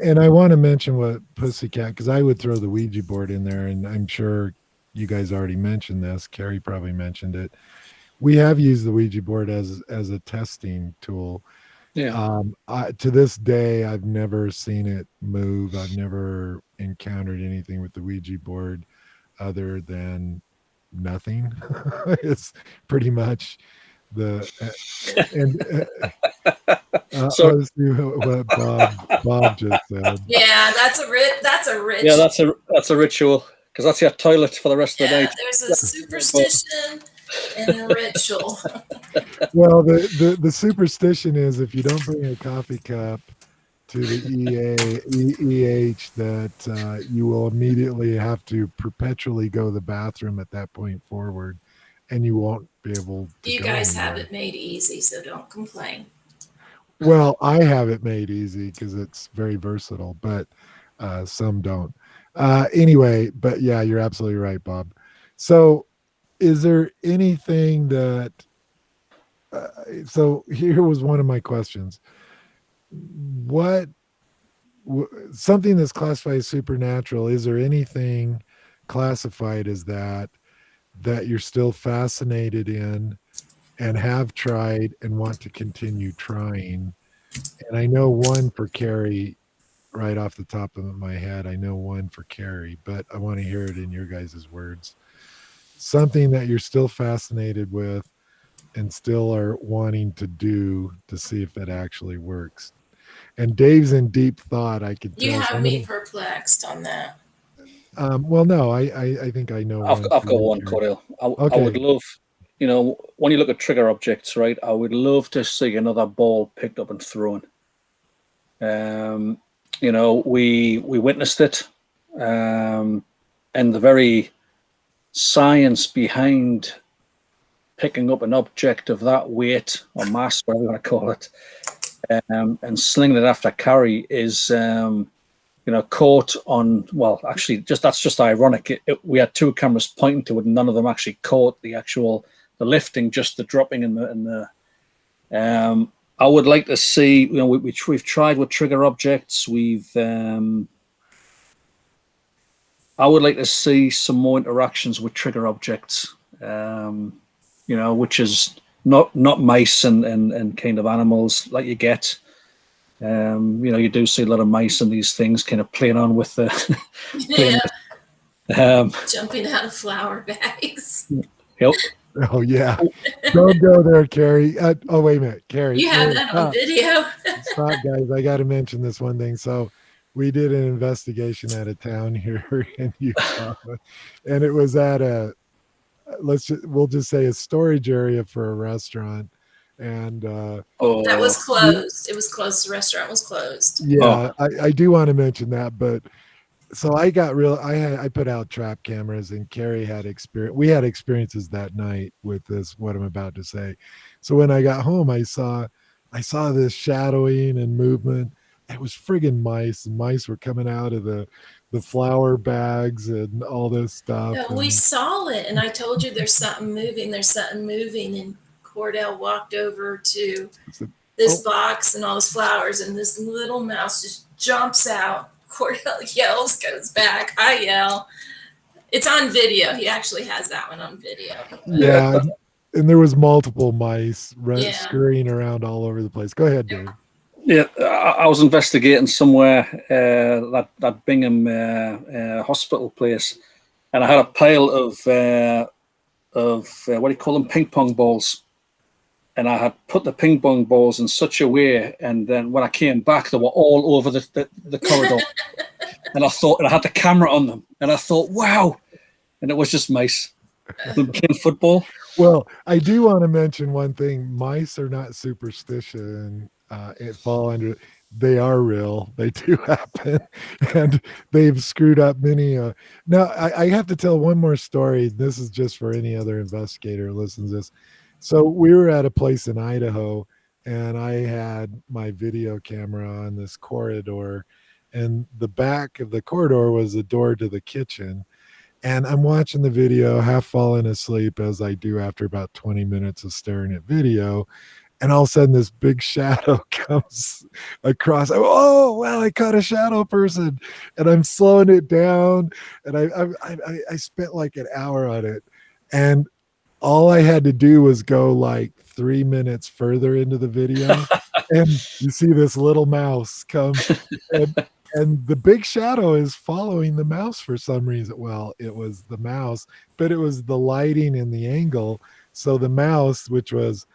and I want to mention what Pussycat, because I would throw the Ouija board in there, and I'm sure you guys already mentioned this. Carrie probably mentioned it. We have used the Ouija board as a testing tool. Yeah. To this day, I've never seen it move. I've never encountered anything with the Ouija board other than nothing. It's pretty much the and So let's see what Bob just said. Yeah, that's a yeah, rich. that's a ritual because that's your toilet for the rest of the Yeah, night. there's a superstition and a ritual. Well, the superstition is if you don't bring a coffee cup to the EEH, that you will immediately have to perpetually go to the bathroom at that point forward, and you won't be able to You go guys have anywhere. it made easy, so don't complain. Well, I have it made easy because it's very versatile, but some don't. Anyway, but yeah, you're absolutely right, Bob. So, is there anything that? Uh, so here was one of my questions. What something that's classified as supernatural? Is there anything classified as that you're still fascinated in and have tried and want to continue trying? And I know one for Carrie right off the top of my head. I know one for Carrie, but I want to hear it in your guys' words. Something that you're still fascinated with and still are wanting to do to see if it actually works. And Dave's in deep thought, I could You tell. So have I'm me gonna perplexed on that. well no, I think I know one I've for got you, one, Carrie. Cordell. I would Okay. love, when you look at trigger objects, right? I would love to see another ball picked up and thrown. Um, we witnessed it, and the very science behind picking up an object of that weight or mass, whatever you want to call it, and slinging it after carry is, caught on. Well, actually, that's just ironic. We had two cameras pointing to it, and none of them actually caught the lifting, just the dropping and the. I would like to see. We've tried with trigger objects. I would like to see some more interactions with trigger objects. Which is not mice and kind of animals like you get. You do see a lot of mice and these things kind of playing on with the Yeah, playing. Um, jumping out of flower bags. yep. Oh yeah. Don't go there, Carrie. Oh wait a minute, Carrie. You have that on Stop. video. Stop, guys. I got to mention this one thing. So we did an investigation at a town here in Utah, and it was at we'll just say a storage area for a restaurant. And That Oh, was closed. It was closed. The restaurant was closed. yeah, oh, I do want to mention that, but so I put out trap cameras, and Carrie had experience. We had experiences that night with what I'm about to say. So when I got home, I saw this shadowing and movement. It was friggin' mice, and mice were coming out of the flour bags and all this stuff. No, we And saw it, and I told you there's something moving. There's something moving, and Cordell walked over to I said, this oh box and all those flowers, and this little mouse just jumps out. Cordell yells, goes back. I yell. It's on video. He actually has that one on video. yeah. yeah, and there was multiple mice Yeah. scurrying around all over the place. Go ahead, Dave. Yeah, I was investigating somewhere, that Bingham hospital place, and I had a pile of what do you call them, ping pong balls, and I had put the ping pong balls in such a way, and then when I came back, they were all over the corridor, and I had the camera on them, and I thought, wow, and it was just mice playing football. Well, I do want to mention one thing. Mice are not superstition. It fall under. They are real. They do happen, and they've screwed up many. Now, I have to tell one more story. This is just for any other investigator who listens to this. So we were at a place in Idaho, and I had my video camera on this corridor, and the back of the corridor was the door to the kitchen, and I'm watching the video, half falling asleep as I do after about 20 minutes of staring at video. And all of a sudden, this big shadow comes across. Oh, well, I caught a shadow person, and I'm slowing it down. And I spent like an hour on it, and all I had to do was go like 3 minutes further into the video, and you see this little mouse come, and the big shadow is following the mouse for some reason. Well, it was the mouse, but it was the lighting and the angle. So the mouse, which was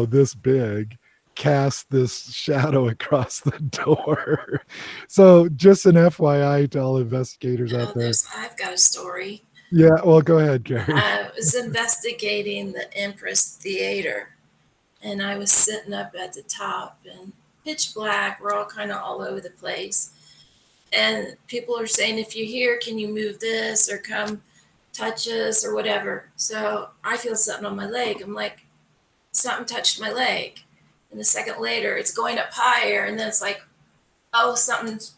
this big, cast this shadow across the door. So just an FYI to all investigators out No, there. I've got a story. Yeah, well, go ahead, Gary. I was investigating the Empress Theater, and I was sitting up at the top and pitch black. We're all kind of all over the place. And people are saying, if you're here, can you move this or come touch us or whatever? So I feel something on my leg. I'm like, something touched my leg. And a second later, it's going up higher. And then it's like, oh, something's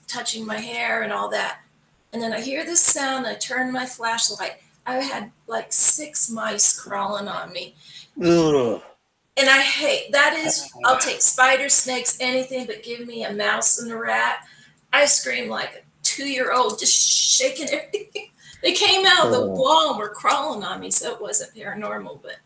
touching my hair and all that. And then I hear this sound. I turn my flashlight. I had like 6 mice crawling on me. Ugh. And I hate that. I'll take spiders, snakes, anything, but give me a mouse and a rat. I scream like a 2-year-old, just shaking everything. They came out of the wall and were crawling on me, so it wasn't paranormal, but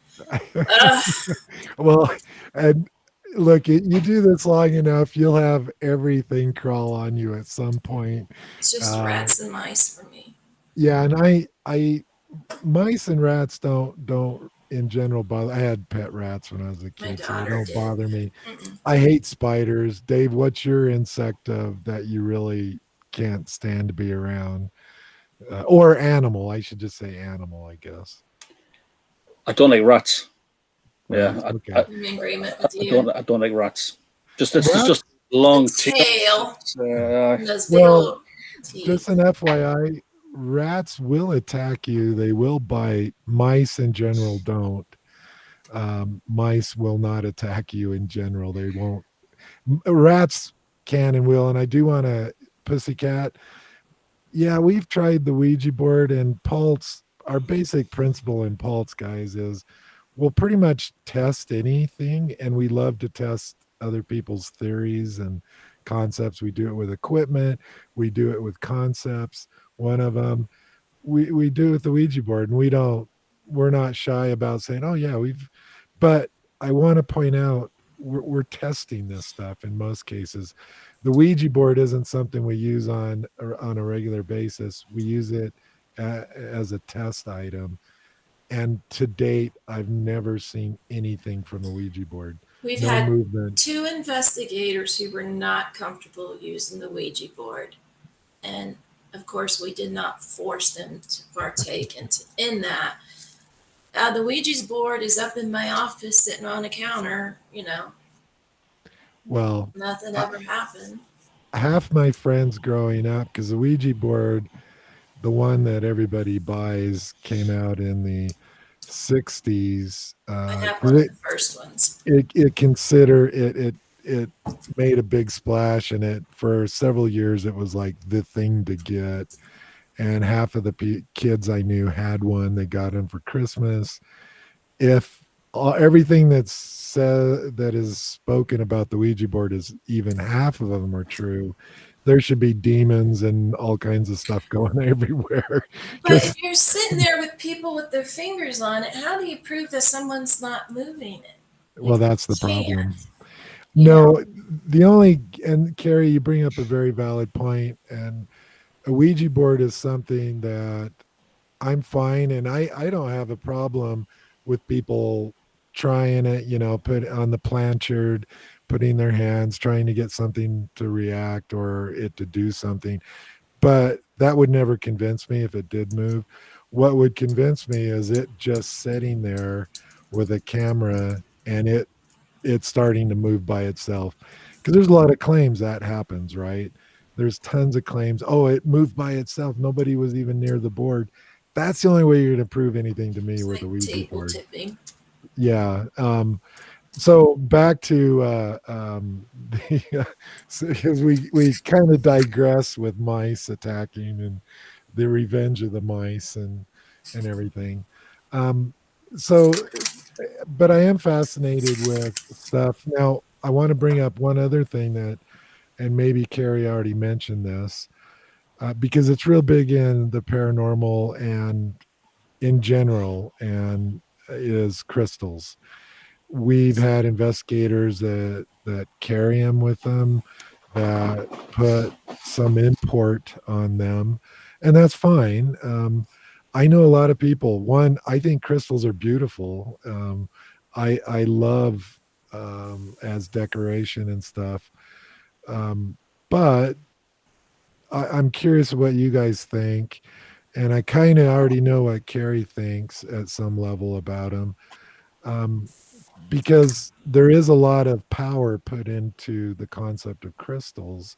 Well, and look, you do this long enough, you'll have everything crawl on you at some point. it's just rats and mice for me. Yeah, and I mice and rats don't in general bother. I had pet rats when I was a My kid, so they daughter don't did. bother me. Mm-mm. I hate spiders. Dave, what's your insect of that you really can't stand to be around? Or animal? I should just say animal, I guess. I don't like rats. Rats, Yeah, okay. I'm in agreement with you. I don't like rats. It's Rats? just long The tail. And those big Well, old teeth. just an FYI, rats will attack you. They will bite. Mice in general don't. Mice will not attack you in general. They won't. Rats can and will. And I do want to pussycat. Yeah, we've tried the Ouija board and Pulse. Our basic principle in Pulse, guys, is we'll pretty much test anything, and we love to test other people's theories and concepts. We do it with equipment, we do it with concepts. One of them, we do it with the Ouija board, and we're not shy about saying, "Oh yeah, we've." But I want to point out we're testing this stuff in most cases. The Ouija board isn't something we use on a regular basis. We use it as a test item, and to date, I've never seen anything from the Ouija board. We've No had movement. 2 investigators who were not comfortable using the Ouija board. And of course, we did not force them to partake in that. The Ouija's board is up in my office sitting on a counter, Well, nothing ever happened. half my friends growing up, because the Ouija board, the one that everybody buys, came out in the 60s. I have one of the first ones. It consider it made a big splash, and it for several years it was like the thing to get. And half of the kids I knew had one. They got them for Christmas. If everything that's said that is spoken about the Ouija board is even half of them are true, there should be demons and all kinds of stuff going everywhere. But if you're sitting there with people with their fingers on it, how do you prove that someone's not moving it? Well, that's the can't. problem. No, the only, and Carrie, you bring up a very valid point, and a Ouija board is something that I'm fine, and I don't have a problem with people trying it, put on the planchard, putting their hands, trying to get something to react or it to do something. But that would never convince me if it did move. What would convince me is it just sitting there with a camera and it's starting to move by itself. Because there's a lot of claims that happens, right? There's tons of claims. Oh, it moved by itself. Nobody was even near the board. That's the only way you're going to prove anything to me It's with like a Ouija table board. tipping. Yeah. So back to because we kind of digress with mice attacking and the revenge of the mice and everything. Um, so, but I am fascinated with stuff. Now, I want to bring up one other thing that, and maybe Carrie already mentioned this, because it's real big in the paranormal and in general, and is crystals. We've had investigators that carry them with them, that put some import on them, and that's fine. I know a lot of people. One, I think crystals are beautiful. I love as decoration and stuff. But I'm curious what you guys think, and I kind of already know what Carrie thinks at some level about them, um, because there is a lot of power put into the concept of crystals,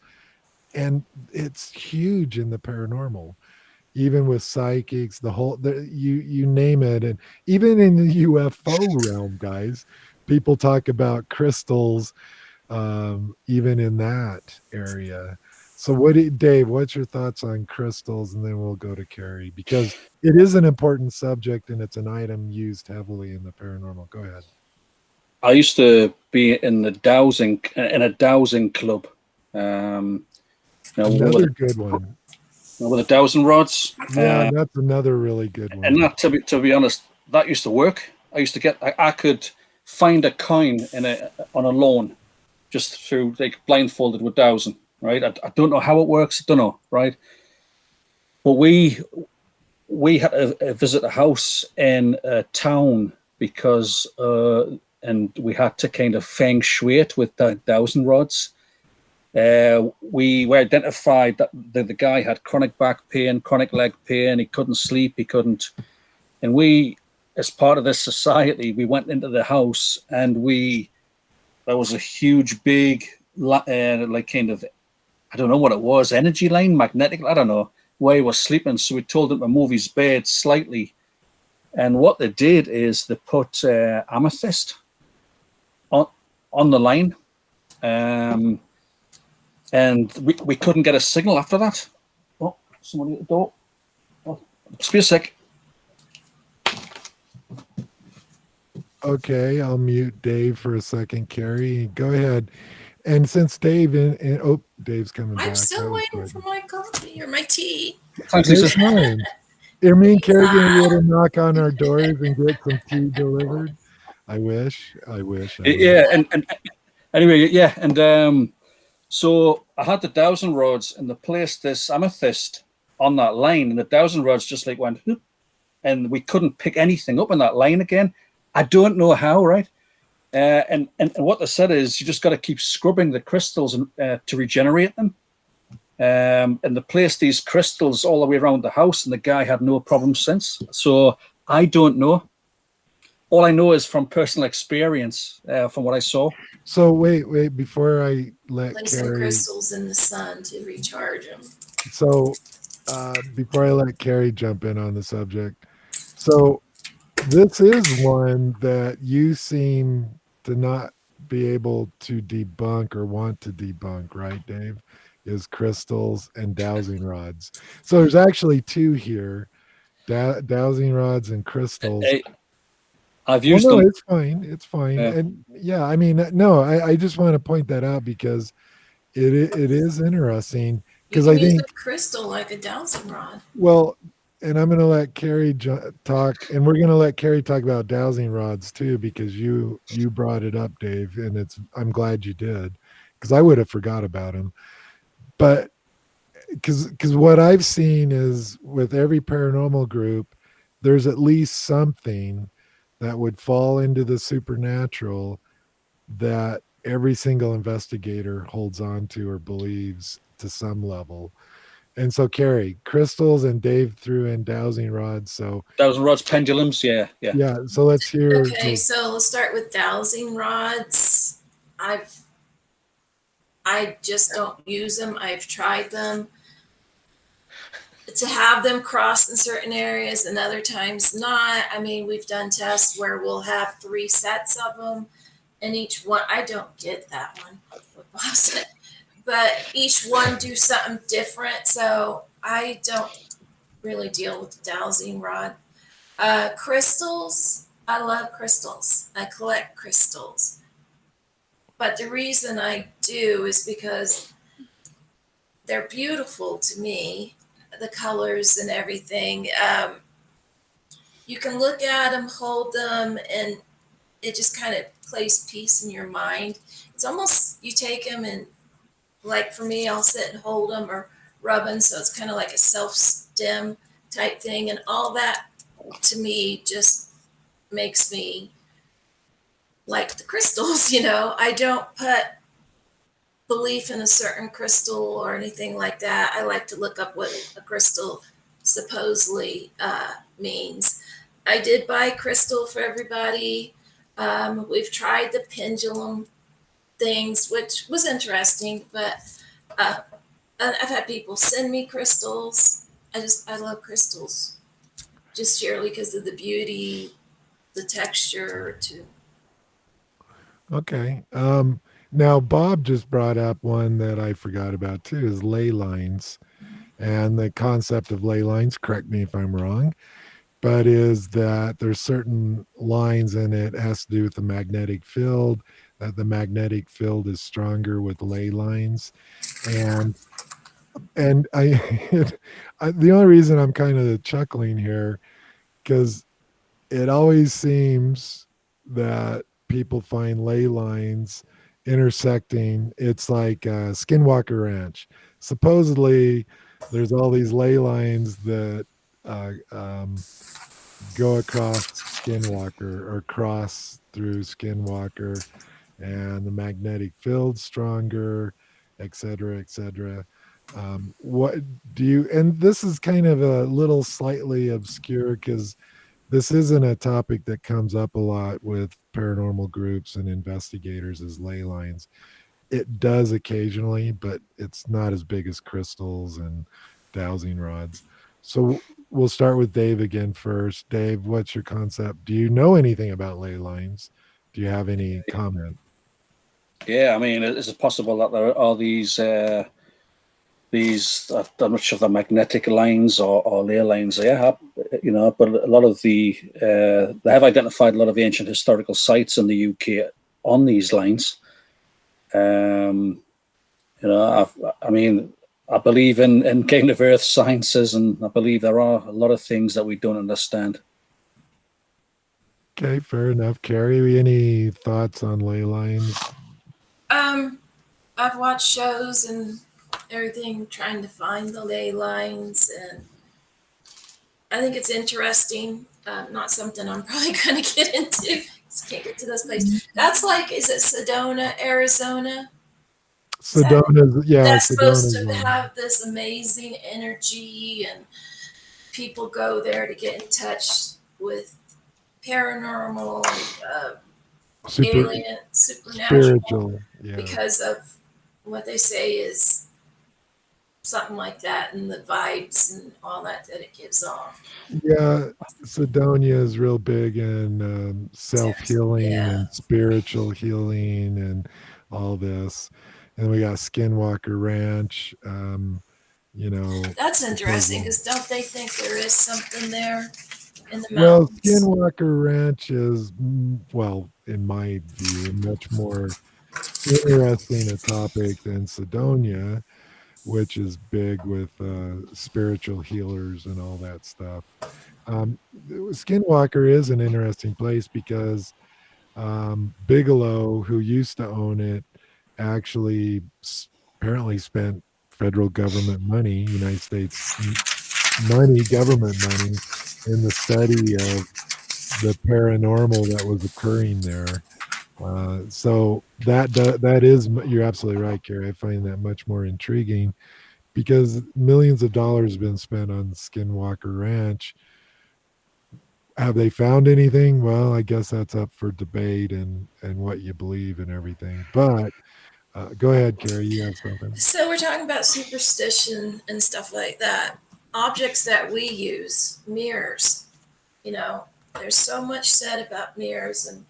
and it's huge in the paranormal, even with psychics, you name it, and even in the UFO realm, guys, people talk about crystals, even in that area. So, Dave? What's your thoughts on crystals, and then we'll go to Carrie, because it is an important subject and it's an item used heavily in the paranormal. Go ahead. I used to be in a dowsing club. Another good one. With the dowsing rods. Yeah, that's another really good And one. that, to be honest, that used to work. I used to I could find a coin on a loan just through like blindfolded with dowsing. Right. I don't know how it works. I don't know. Right. But we had to visit a house in a town because and we had to kind of feng shui it with the dowsing rods. We were identified that the guy had chronic back pain, chronic leg pain. He couldn't sleep. He couldn't. And we, as part of this society, we went into the house and there was a huge, big, like kind of, I don't know what it was, energy line, magnetic, I don't know, where he was sleeping. So we told him to move his bed slightly. And what they did is they put amethyst on the line. And we couldn't get a signal after that. Oh, somebody at the door. Oh, just be a sec. Okay, I'll mute Dave for a second. Carrie, go ahead. And since Dave's coming back. I'm still That was waiting good. for my coffee or my tea. Thanks, It's Lisa. fine. Are me and Carrie gonna be able to knock on our doors and get some tea delivered? I wish. I wish. I wish. Yeah, and anyway, yeah, and so I had the dowsing rods and they placed this amethyst on that line, and the dowsing rods just like went, whoop, and we couldn't pick anything up in that line again. I don't know how, right? And what they said is you just got to keep scrubbing the crystals to regenerate them. And they placed these crystals all the way around the house, and the guy had no problem since. So I don't know. All I know is from personal experience, from what I saw. So wait, before I let Place some Carrie. crystals in the sun to recharge them. So before I let Carrie jump in on the subject, so this is one that you seem to not be able to debunk or want to debunk, right, Dave? Is crystals and dowsing rods. So there's actually two here, dowsing rods and crystals. I've Well, used no, them. it's fine. It's fine. And yeah, I mean, no, I just want to point that out because it is interesting, You because can I use think, a crystal like a dowsing rod. well, and I'm going to let Carrie talk, and we're going to let Carrie talk about dowsing rods too, because you brought it up, Dave, and I'm glad you did, because I would have forgot about him. But because what I've seen is with every paranormal group, there's at least something that would fall into the supernatural that every single investigator holds on to or believes to some level. And so, Carrie, crystals, and Dave threw in dowsing rods. So, Dowsing rods, pendulums, yeah. yeah. So let's hear. Okay, so let's start with dowsing rods. I just don't use them. I've tried them to have them crossed in certain areas and other times not. I mean, we've done tests where we'll have 3 sets of them, and each one, I don't get that one, what Bob said, but each one do something different. So I don't really deal with the dowsing rod. Crystals, I love crystals. I collect crystals. But the reason I do is because they're beautiful to me, the colors and everything. You can look at them, hold them, and it just kind of plays peace in your mind. It's almost, you take them and, like for me, I'll sit and hold them or rub them. So it's kind of like a self stim type thing. And all that to me just makes me like the crystals, I don't put belief in a certain crystal or anything like that. I like to look up what a crystal supposedly means. I did buy crystal for everybody. We've tried the pendulum things, which was interesting, but uh, I've had people send me crystals. I love crystals just purely because of the beauty, the texture, to Okay. Now Bob just brought up one that I forgot about too, is ley lines. And the concept of ley lines, correct me if I'm wrong, but is that there's certain lines and it has to do with the magnetic field, that the magnetic field is stronger with ley lines. And the only reason I'm kind of chuckling here, because it always seems that people find ley lines intersecting. It's like Skinwalker Ranch. Supposedly, there's all these ley lines that uh, um, go across Skinwalker or cross through Skinwalker, and the magnetic field's stronger, et cetera, et cetera. What do you? And this is kind of a little slightly obscure because this isn't a topic that comes up a lot with paranormal groups and investigators as ley lines. It does occasionally, but it's not as big as crystals and dowsing rods. So we'll start with Dave again first. Dave, what's your concept? Do you know anything about ley lines? Do you have any comment? Yeah, I mean, is it possible that there are these I'm not sure if they're magnetic lines or ley lines? Yeah, but a lot of they have identified a lot of ancient historical sites in the UK on these lines. Um, I mean, I believe in kind of earth sciences, and I believe there are a lot of things that we don't understand. Okay, fair enough. Carrie, any thoughts on ley lines? um I've watched shows and everything trying to find the ley lines, and I think it's interesting. Not something I'm probably going to get into. Just can't get to those places. That's like, is it Sedona, Arizona? Is that Sedona's, yeah, that's supposed Sedona's to one. have this amazing energy, and people go there to get in touch with paranormal, Super alien, supernatural, spiritual, yeah. because of what they say is something like that, and the vibes and all that that it gives off. Yeah, Sedonia is real big in self-healing Yeah, and spiritual healing and all this. And we got Skinwalker Ranch, that's interesting supposedly. because don't they think there is something there in the Well, mountains? Skinwalker Ranch is, well, in my view, much more interesting a topic than Sedonia, which is big with spiritual healers and all that stuff. Skinwalker is an interesting place because Bigelow, who used to own it, actually apparently spent federal government money, United States money, government money, in the study of the paranormal that was occurring there. So that is, you're absolutely right, Carrie. I find that much more intriguing because millions of dollars have been spent on Skinwalker Ranch. Have they found anything? Well, I guess that's up for debate and what you believe and everything. But go ahead, Carrie. You have something. So we're talking about superstition and stuff like that. Objects that we use, mirrors. You know, there's so much said about mirrors, and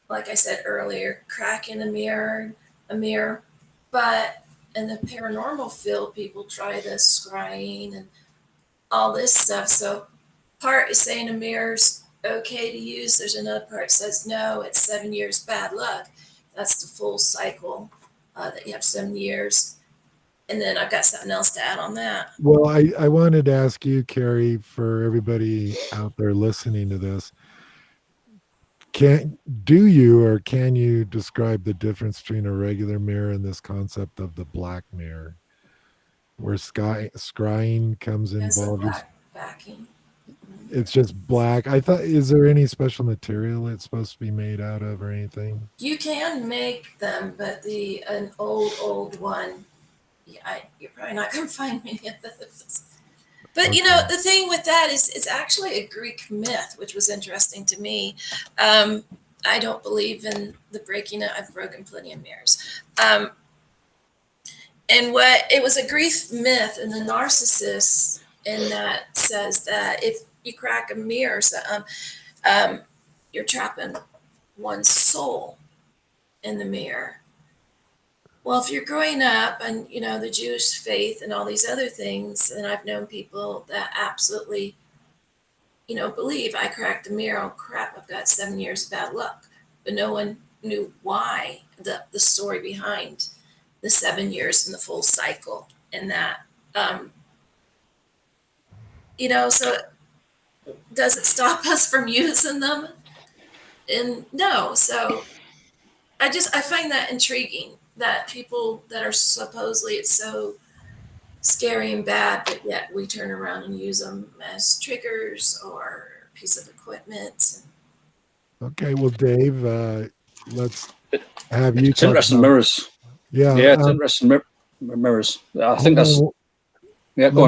like I said earlier, cracking a mirror. But in the paranormal field, people try the scrying and all this stuff. So part is saying a mirror's okay to use. There's another part that says no, it's 7 years bad luck. That's the full cycle, that you have 7 years. And then I've got something else to add on that. Well, I wanted to ask you, Carrie, for everybody out there listening to this, do you or can you describe the difference between a regular mirror and this concept of the black mirror, where scrying comes As a involved? black backing. It's just black. I thought, is there any special material it's supposed to be made out of or anything? You can make them, but an old one, yeah, you're probably not going to find many of those. But Okay. the thing with that is it's actually a Greek myth, which was interesting to me. I don't believe in the breaking of. I've broken plenty of mirrors. And what it was a Greek myth, and the narcissist in that says that if you crack a mirror, so, um, you're trapping one's soul in the mirror. Well, if you're growing up and the Jewish faith and all these other things, and I've known people that absolutely believe I cracked the mirror. Oh crap! I've got 7 years of bad luck, but no one knew why the story behind the 7 years and the full cycle and that. Um, so does it stop us from using them? And no. So I find that intriguing that people that are supposedly it's so scary and bad, but yet we turn around and use them as triggers or a piece of equipment. Okay. Well, Dave, let's It, have you it's talk interesting about. mirrors. Yeah. Yeah, it's interesting mirrors. I think Hold that's on. yeah. Go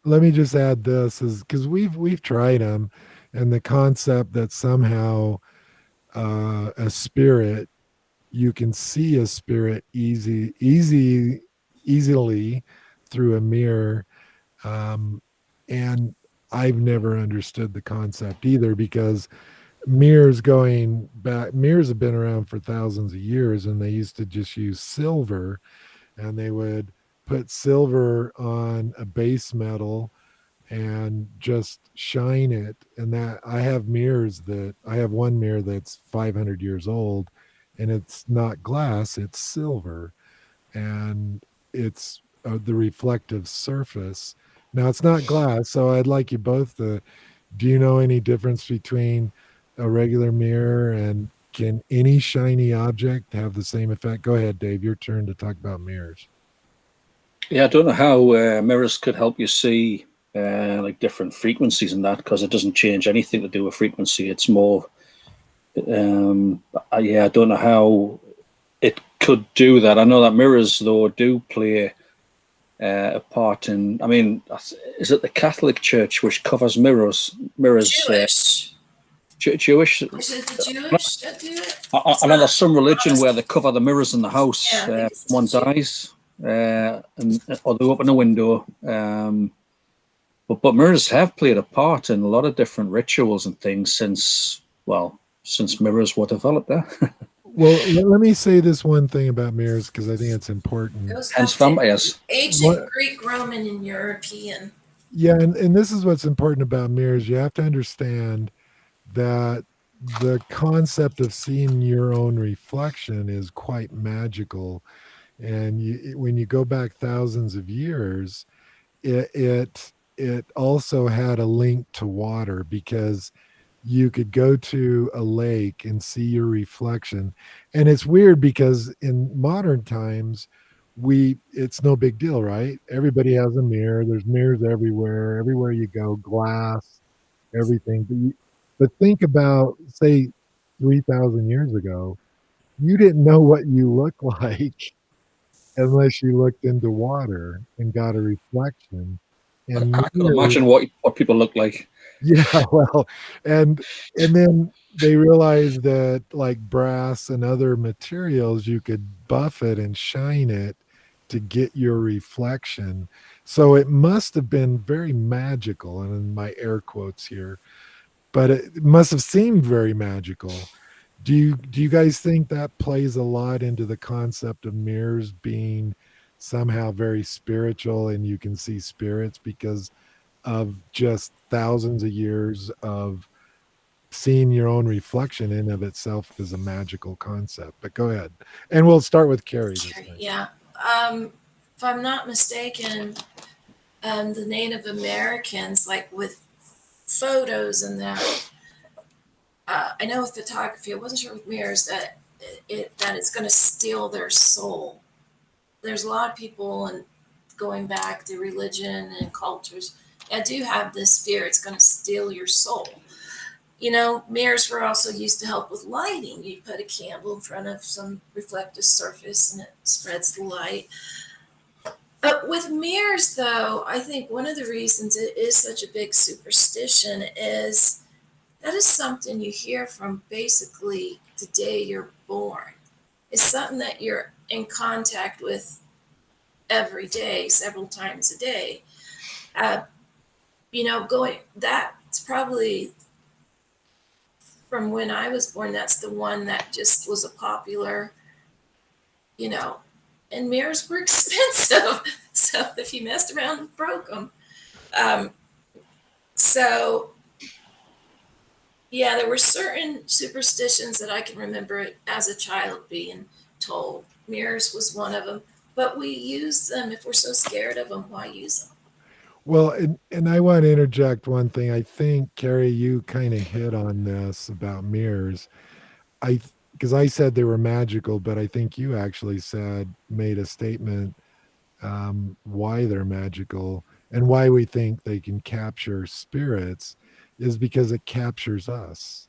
Let on. me just add this is because we've tried them, and the concept that somehow a spirit, you can see a spirit easily through a mirror. And I've never understood the concept either, because mirrors have been around for thousands of years, and they used to just use silver, and they would put silver on a base metal and just shine it. And that I have one mirror that's 500 years old, and it's not glass, it's silver, and it's the reflective surface. Now it's not glass, so I'd like you both to, do you know any difference between a regular mirror, and can any shiny object have the same effect? Go ahead, Dave, your turn to talk about mirrors. Yeah, I don't know how mirrors could help you see like different frequencies and that, because it doesn't change anything to do with frequency. It's more, yeah, I don't know how it could do that. I know that mirrors though do play a part in. I mean, is it the Catholic Church which covers mirrors? Mirrors, Jewish. Jewish. Is it the Jewish that do it? I It's know not there's some religion where Protestant. they cover the mirrors in the house. Yeah, I think it's the Someone Jew. dies, or they open a window. But mirrors have played a part in a lot of different rituals and things since mirrors were developed there. Well, let me say this one thing about mirrors, because I think it's important. Goes Hence back to vampires. ancient What Greek, Roman, and European. Yeah, and this is what's important about mirrors. You have to understand that the concept of seeing your own reflection is quite magical. And when you go back thousands of years, it also had a link to water, because you could go to a lake and see your reflection. And it's weird because in modern times, it's no big deal, right? Everybody has a mirror. There's mirrors everywhere you go, glass, everything. But think about, say, 3,000 years ago, you didn't know what you look like unless you looked into water and got a reflection. And I could mirrors, imagine what people look like. yeah, well, and then they realized that, like brass and other materials, you could buff it and shine it to get your reflection. So it must have been very magical, and in my air quotes here, but it must have seemed very magical. Do you guys think that plays a lot into the concept of mirrors being somehow very spiritual, and you can see spirits because of just thousands of years of seeing your own reflection in of itself is a magical concept? But go ahead, and we'll start with Carrie this time. Yeah. If I'm not mistaken, the Native Americans, like with photos and that, I know with photography, I wasn't sure with mirrors that it's going to steal their soul. There's a lot of people and going back to religion and cultures I do have this fear it's going to steal your soul. Mirrors were also used to help with lighting. You put a candle in front of some reflective surface and it spreads the light. But with mirrors, though, I think one of the reasons it is such a big superstition is that is something you hear from basically the day you're born. It's something that you're in contact with every day, several times a day. Uh, that's probably from when I was born, that's the one that just was a popular, you know, and mirrors were expensive. So if you messed around and broke them. Um, so, yeah, there were certain superstitions that I can remember as a child being told. Mirrors was one of them, but we use them. If we're so scared of them, why use them? Well, and I want to interject one thing. I think Carrie, you kind of hit on this about mirrors. I because I said they were magical, but I think you actually made a statement why they're magical and why we think they can capture spirits is because it captures us.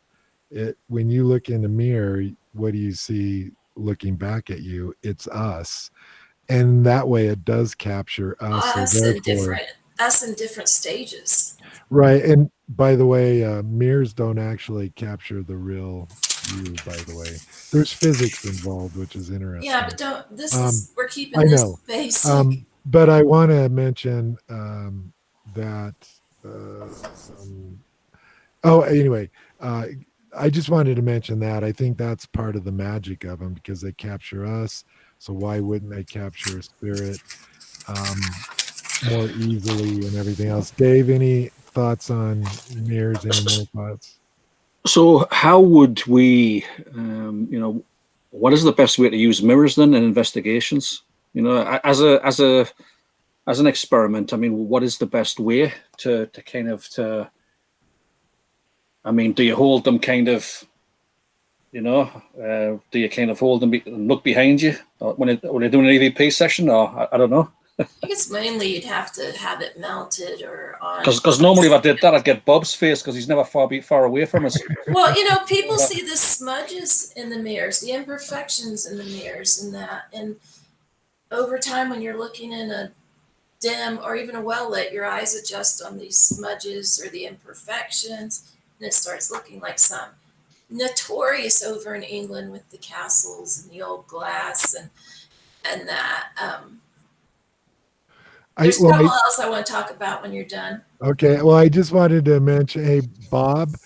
It when you look in the mirror, what do you see looking back at you? It's us, and that way it does capture us. So Us in therefore, different us in different stages. right. And by the way, mirrors don't actually capture the real you. By the way, there's physics involved, which is Yeah, interesting. but don't this Um, is we're I keeping this know. basic. But I want to mention that. Oh, anyway, uh, I just wanted to mention that. I think that's part of the magic of them because they capture us. So why wouldn't they capture a spirit um, more easily and everything else? Dave, any thoughts on mirrors? Any more thoughts? So, how would we, what is the best way to use mirrors then in investigations? As an experiment. I mean, what is the best way to kind of to? I mean, do you hold them kind of? Do you kind of hold them and look behind you when you're doing an EVP session, or I don't know? I think it's mainly you'd have to have it mounted or on. Because normally if I did that, I'd get Bob's face because he's never far away from us. Well, people see the smudges in the mirrors, the imperfections in the mirrors, and that. And over time, when you're looking in a dim or even a well lit, your eyes adjust on these smudges or the imperfections, and it starts looking like some. Notorious over in England with the castles and the old glass and that. I There's a well, couple else I want to talk about when you're done. okay. Well, I just wanted to mention, hey, Bob.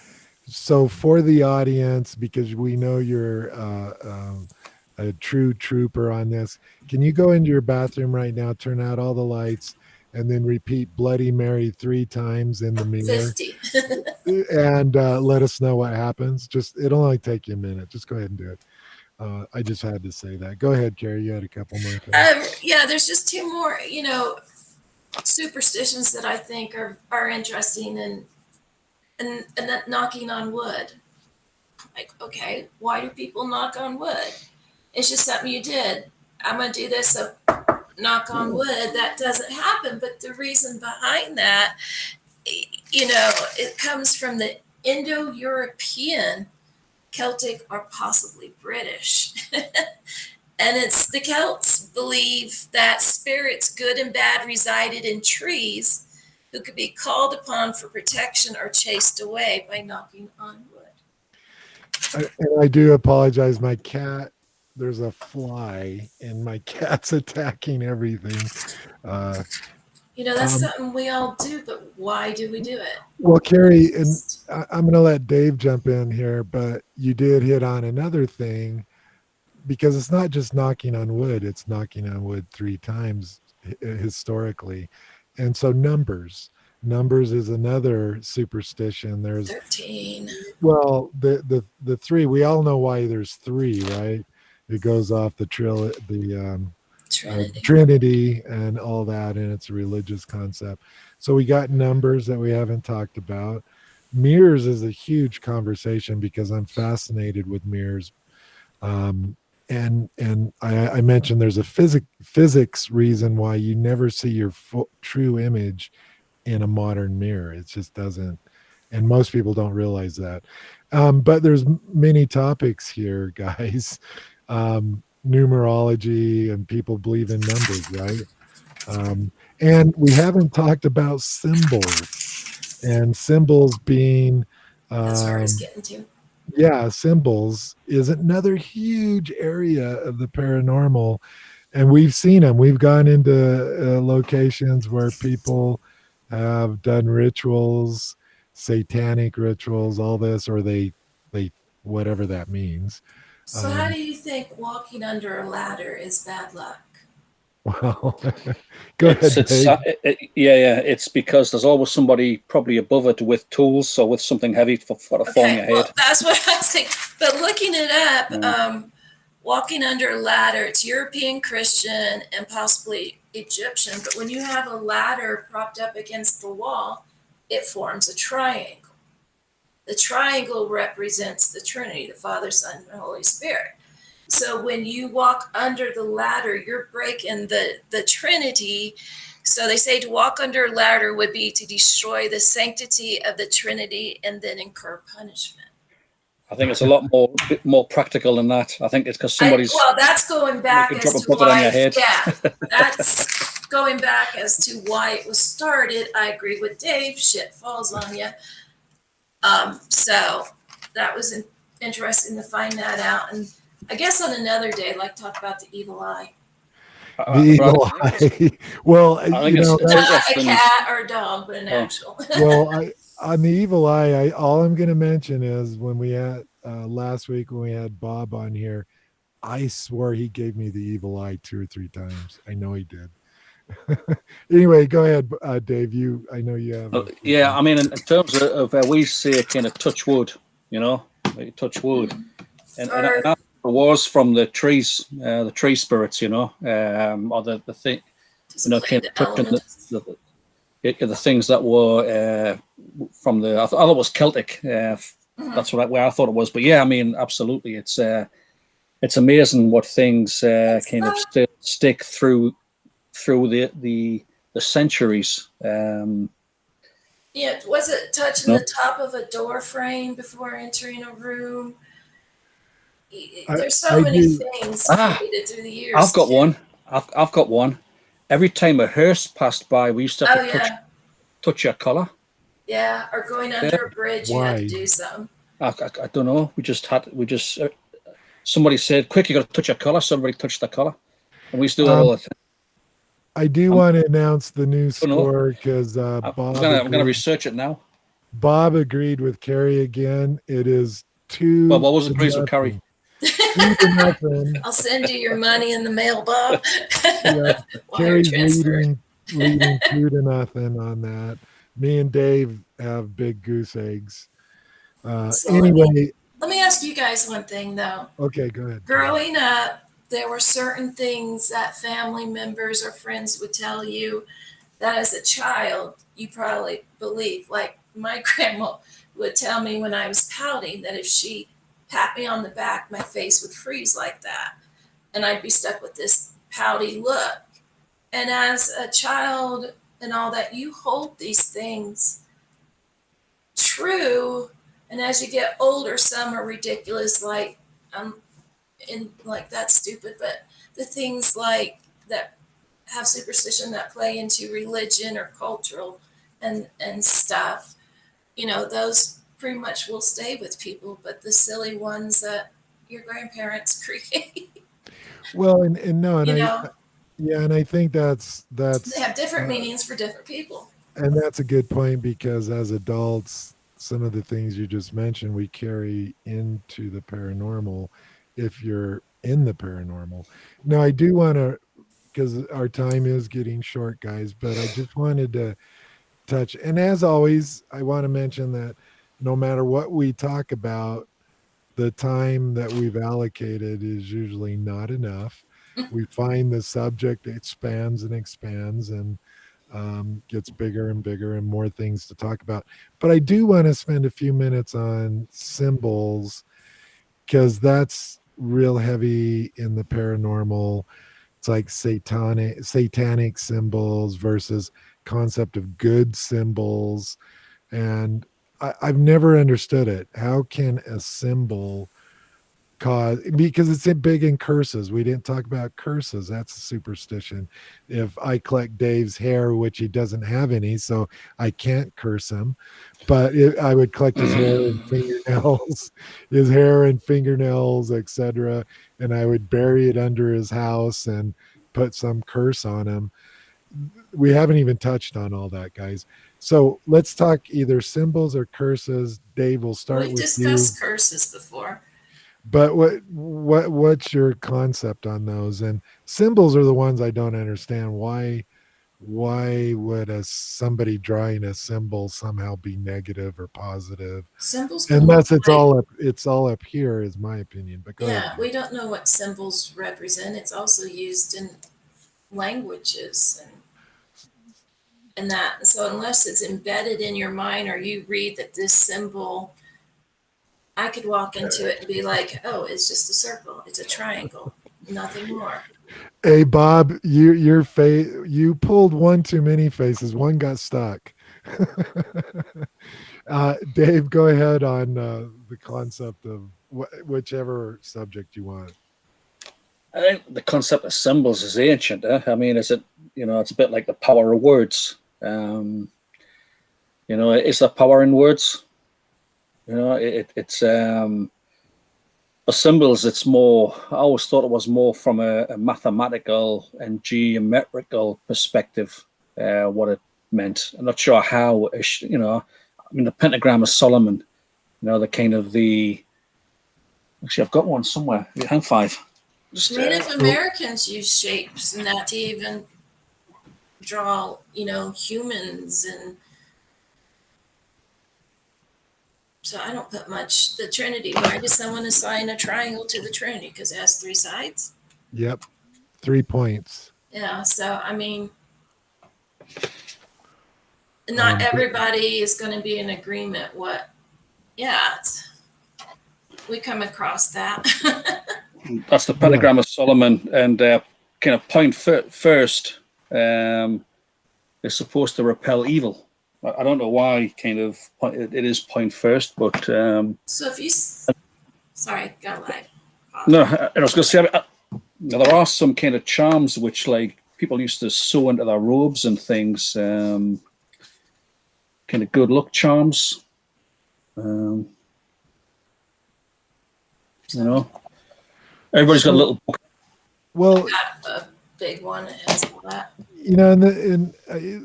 So for the audience, because we know you're a true trooper on this, can you go into your bathroom right now, turn out all the lights, and then repeat Bloody Mary 3 times in the mirror, 50. and let us know what happens? Just it'll only take you a minute. Just go ahead and do it. I just had to say that. Go ahead, Carrie. You had a couple more things. Yeah, there's just two more, superstitions that I think are interesting and that knocking on wood. Like, okay, why do people knock on wood? It's just something you did. I'm gonna do this, so knock on wood. That doesn't happen. But the reason behind that, it comes from the Indo-European, Celtic, or possibly British. And it's the Celts believe that spirits, good and bad, resided in trees who could be called upon for protection or chased away by knocking on wood. And I do apologize. My cat, there's a fly, and my cat's attacking everything. Uh, That's um, something we all do, but why do we do it? well, Carrie, and I'm going to let Dave jump in here, but you did hit on another thing because it's not just knocking on wood, it's knocking on wood 3 times historically. And so numbers is another superstition. There's 13. well, the three, we all know why there's three, right? It goes off the Trinity. Trinity and all that, and it's a religious concept. So we got numbers that we haven't talked about. Mirrors is a huge conversation because I'm fascinated with mirrors. Um, and I mentioned there's a physics reason why you never see your true image in a modern mirror. It just doesn't, and most people don't realize that. But there's many topics here, guys. Numerology and people believe in numbers, right? And we haven't talked about symbols, and symbols being, That's where I was um, getting to. yeah, symbols is another huge area of the paranormal, and we've seen them. We've gone into locations where people have done rituals, satanic rituals, all this, or they whatever that means. So, how Um, do you think walking under a ladder is bad luck? well, go ahead, Dave. Yeah. It's because there's always somebody probably above it with tools or with something heavy for falling Okay, well, ahead. that's what I was thinking. But looking it up, Yeah. walking under a ladder, it's European Christian and possibly Egyptian. But when you have a ladder propped up against the wall, it forms a triangle. The triangle represents the Trinity, the Father, Son, and Holy Spirit. So when you walk under the ladder, you're breaking the Trinity. So they say to walk under a ladder would be to destroy the sanctity of the Trinity and then incur punishment. I think it's a lot more practical than that. I think it's because somebody's Well, that's going back could as drop a to bucket on your why, head. yeah, that's going back as to why it was started. I agree with Dave. Shit falls on you. So that was interesting to find that out. And I guess on another day, like talk about the evil eye. The But eagle eye. Well, I think it's Not a interesting. cat or a dog, but an Oh. actual. well, on the evil eye, all I'm going to mention is when we had last week when we had Bob on here, I swore he gave me the evil eye 2 or 3 times. I know he did. Anyway, go ahead, Dave. I know you have. Yeah, I mean, in terms of we say kind of touch wood, like touch wood, and that was from the trees, the tree spirits, or the thing, kind of touching the things that were from the. I thought it was Celtic. That's where I thought it was. But yeah, I mean, absolutely, it's amazing what things kind of stick through the centuries. Yeah, was it touching the top of a door frame before entering a room? There's so many things created through the years. I've got one. I've got one. Every time a hearse passed by, we used to have to touch your collar. Yeah, or going under a bridge, you had to do something. I don't know. Somebody said, "Quick, you got to touch your collar." Somebody touched the collar, and we used to do that all the time. I do want to announce the new score because Bob. I'm gonna research it now. Bob agreed with Carrie again. It is 2. Well, what was agreed with Carrie? 2-0. I'll send you your money in the mail, Bob. Yeah, Carrie's leading 2-0 on that. Me and Dave have big goose eggs. Anyway, let me ask you guys one thing though. Okay, go ahead. Growing up, there were certain things that family members or friends would tell you that as a child you probably believe. Like my grandma would tell me when I was pouting that if she pat me on the back, my face would freeze like that. And I'd be stuck with this pouty look. And as a child and all that, you hold these things true. And as you get older, some are ridiculous, like that's stupid. But the things like that have superstition that play into religion or cultural and stuff, those pretty much will stay with people. But the silly ones that your grandparents create. Well, and no, and and I think that's they have different meanings for different people. And that's a good point because as adults, some of the things you just mentioned we carry into the paranormal if you're in the paranormal. Now I do want to, because our time is getting short, guys, but I just wanted to touch, and as always I want to mention that no matter what we talk about, the time that we've allocated is usually not enough. We find the subject expands and expands and gets bigger and bigger and more things to talk about. But I do want to spend a few minutes on symbols because that's real heavy in the paranormal. It's like satanic symbols versus concept of good symbols, and I've never understood it. How can a symbol cause, because it's in big in curses. We didn't talk about curses. That's a superstition. If I collect Dave's hair, which he doesn't have any, so I can't curse him, but I would collect his hair and fingernails, his hair and fingernails, etc., and I would bury it under his house and put some curse on him. We haven't even touched on all that, guys. So let's talk either symbols or curses. Dave, we'll start We've with you. discussed curses before. But what's your concept on those? And symbols are the ones I don't understand. Why would somebody drawing a symbol somehow be negative or positive? Symbols can look Unless like, it's all up here, is my opinion. But go ahead. yeah, we don't know what symbols represent. It's also used in languages and that. So unless it's embedded in your mind or you read that this symbol, I could walk into it and be like, oh, it's just a circle. It's a triangle. Nothing more. Hey Bob, your face, you pulled one too many faces. One got stuck. Dave, go ahead on the concept of whichever subject you want. I think the concept of symbols is ancient. I mean, is it, it's a bit like the power of words. Is there power in words? It's for symbols. It's more. I always thought it was more from a mathematical and geometrical perspective. What it meant. I'm not sure how. I mean, the pentagram of Solomon. The kind of the. Actually, I've got one somewhere. Hang five. Native Americans use shapes and that to even draw, humans. And so I don't put much. The Trinity. Why does someone assign a triangle to the Trinity? Because it has 3 sides. Yep, 3 points. Yeah. So I mean, not everybody is going to be in agreement. Yeah, we come across that. That's the pentagram of Solomon, and kind of point first is supposed to repel evil. I don't know why. Kind of it is point first, but so if you, sorry, got live. No, I was going to say there are some kind of charms which like people used to sew into their robes and things. Kind of good luck charms. Everybody's got a little book. Well, a big one that has all that. And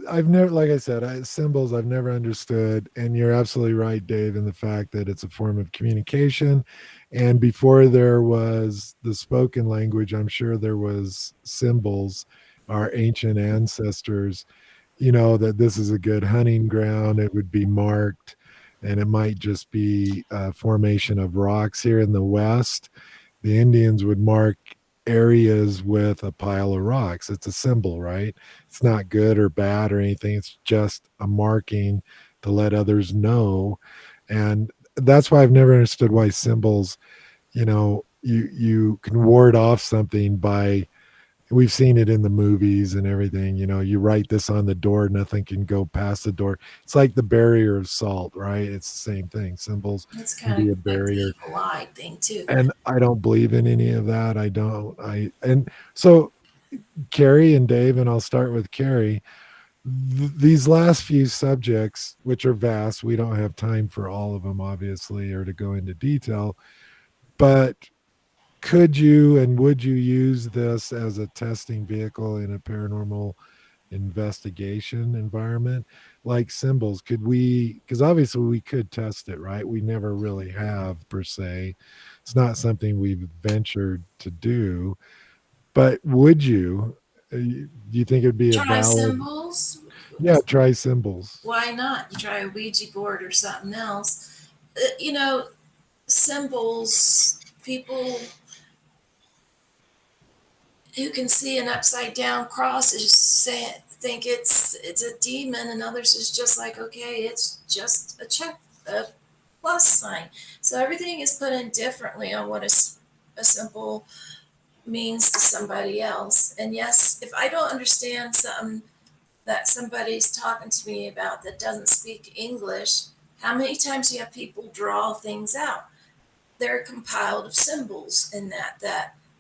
I've never, like I said, symbols I've never understood. And you're absolutely right, Dave, in the fact that it's a form of communication. And before there was the spoken language, I'm sure there was symbols. Our ancient ancestors, that this is a good hunting ground. It would be marked, and it might just be a formation of rocks here in the West. The Indians would mark areas with a pile of rocks. It's a symbol, right? It's not good or bad or anything. It's just a marking to let others know. And that's why I've never understood why symbols, you can ward off something by, we've seen it in the movies and everything. You write this on the door, nothing can go past the door. It's like the barrier of salt, right? It's the same thing. Symbols It's can kind be of a like the barrier, evil eye thing too. and I don't believe in any of that. And so Carrie and Dave, and I'll start with Carrie. These last few subjects, which are vast, we don't have time for all of them, obviously, or to go into detail, but could you and would you use this as a testing vehicle in a paranormal investigation environment? Like symbols, could we, because obviously we could test it, right? We never really have, per se. It's not something we've ventured to do, but would you, do you think it'd be a Try valid, symbols. yeah, try symbols? Why not? You try a Ouija board or something else. Symbols. People who can see an upside down cross think it's a demon, and others is just like, okay, it's just a plus sign. So everything is put in differently on what a symbol means to somebody else. And yes, if I don't understand something that somebody's talking to me about that doesn't speak English, how many times do you have people draw things out? They're compiled of symbols in that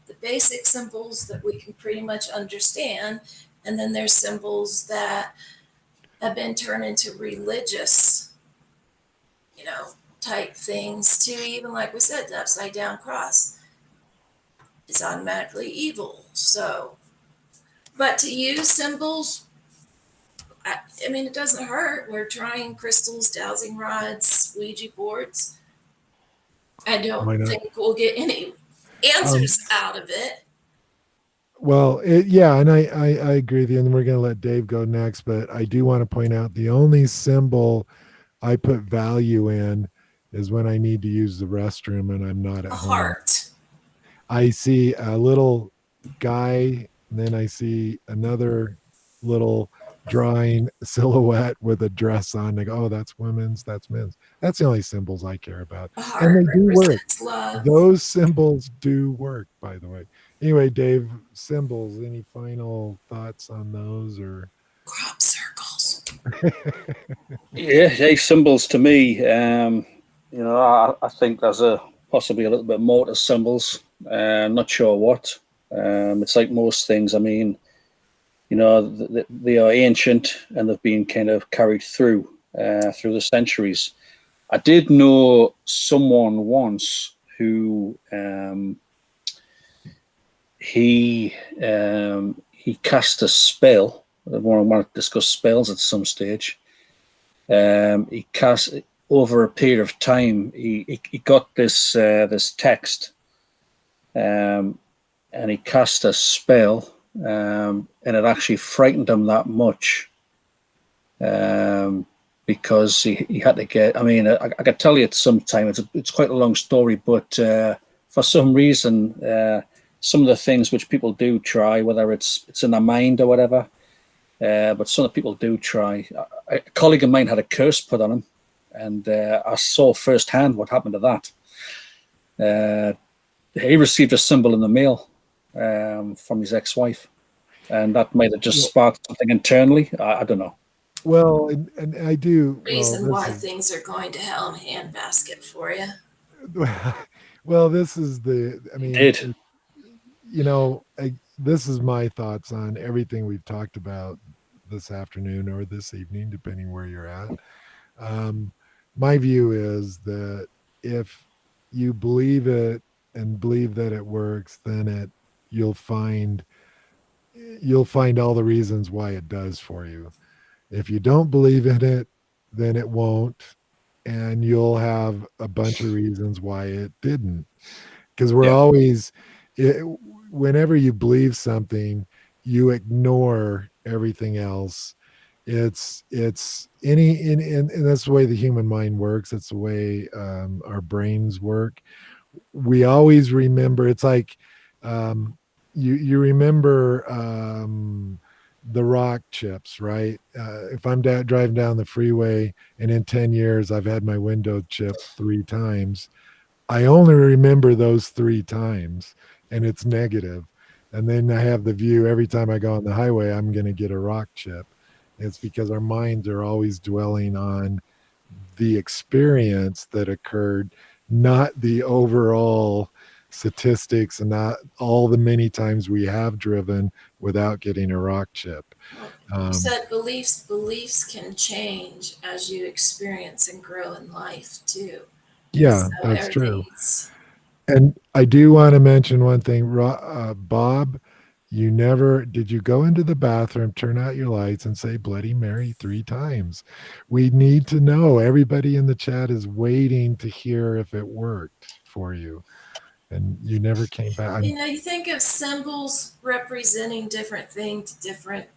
the basic symbols that we can pretty much understand, and then there's symbols that have been turned into religious, you know, type things too. Even like we said, the upside down cross is automatically evil. So, but to use symbols, I mean, it doesn't hurt. We're trying crystals, dowsing rods, Ouija boards. I don't Why not? think we'll get any Um, answers out of it. well, yeah, and I agree with you. And we're going to let Dave go next, but I do want to point out the only symbol I put value in is when I need to use the restroom and I'm not at A home. heart. I see a little guy, and then I see another little drawing silhouette with a dress on. They go, oh, that's women's, that's men's. That's the only symbols I care about. A And heart they do work. represents love. Those symbols do work, by the way. Anyway, Dave, symbols, any final thoughts on those or Crop circles. Yeah, symbols to me. I think there's possibly a little bit more to symbols. Not sure what. It's like most things. I mean, they are ancient and they've been kind of carried through the centuries. I did know someone once who he cast a spell. I want to discuss spells at some stage. He cast over a period of time. He got this text, and he cast a spell, and it actually frightened him that much, because he had to get. I mean, I could tell you at some time. It's quite a long story, but for some reason, some of the things which people do try, whether it's in their mind or whatever. But some of the people do try. A colleague of mine had a curse put on him, and I saw firsthand what happened to that. He received a symbol in the mail from his ex-wife, and that might have just sparked something internally. I don't know. well, and I do. Reason why things are going to hell in a handbasket for you. Well, this is the. I mean, Did this is my thoughts on everything we've talked about this afternoon or this evening, depending where you're at. Um, my view is that if you believe it and believe that it works, then you'll find you'll find all the reasons why it does for you. If you don't believe in it, then it won't, and you'll have a bunch of reasons why it didn't. Because we're Yeah. always, whenever you believe something, you ignore everything else. It's and that's the way the human mind works. It's the way our brains work. We always remember. It's like you remember the rock chips, right? If I'm driving down the freeway and in 10 years I've had my window chipped 3 times, I only remember those 3 times, and it's negative. And then I have the view every time I go on the highway, I'm going to get a rock chip. It's because our minds are always dwelling on the experience that occurred, not the overall statistics and not all the many times we have driven without getting a rock chip. You said beliefs can change as you experience and grow in life too. Yeah, So that's true. everything's And I do want to mention one thing, Bob. Did you go into the bathroom, turn out your lights, and say Bloody Mary 3 times? We need to know. Everybody in the chat is waiting to hear if it worked for you. And you never came back. you think of symbols representing different things to different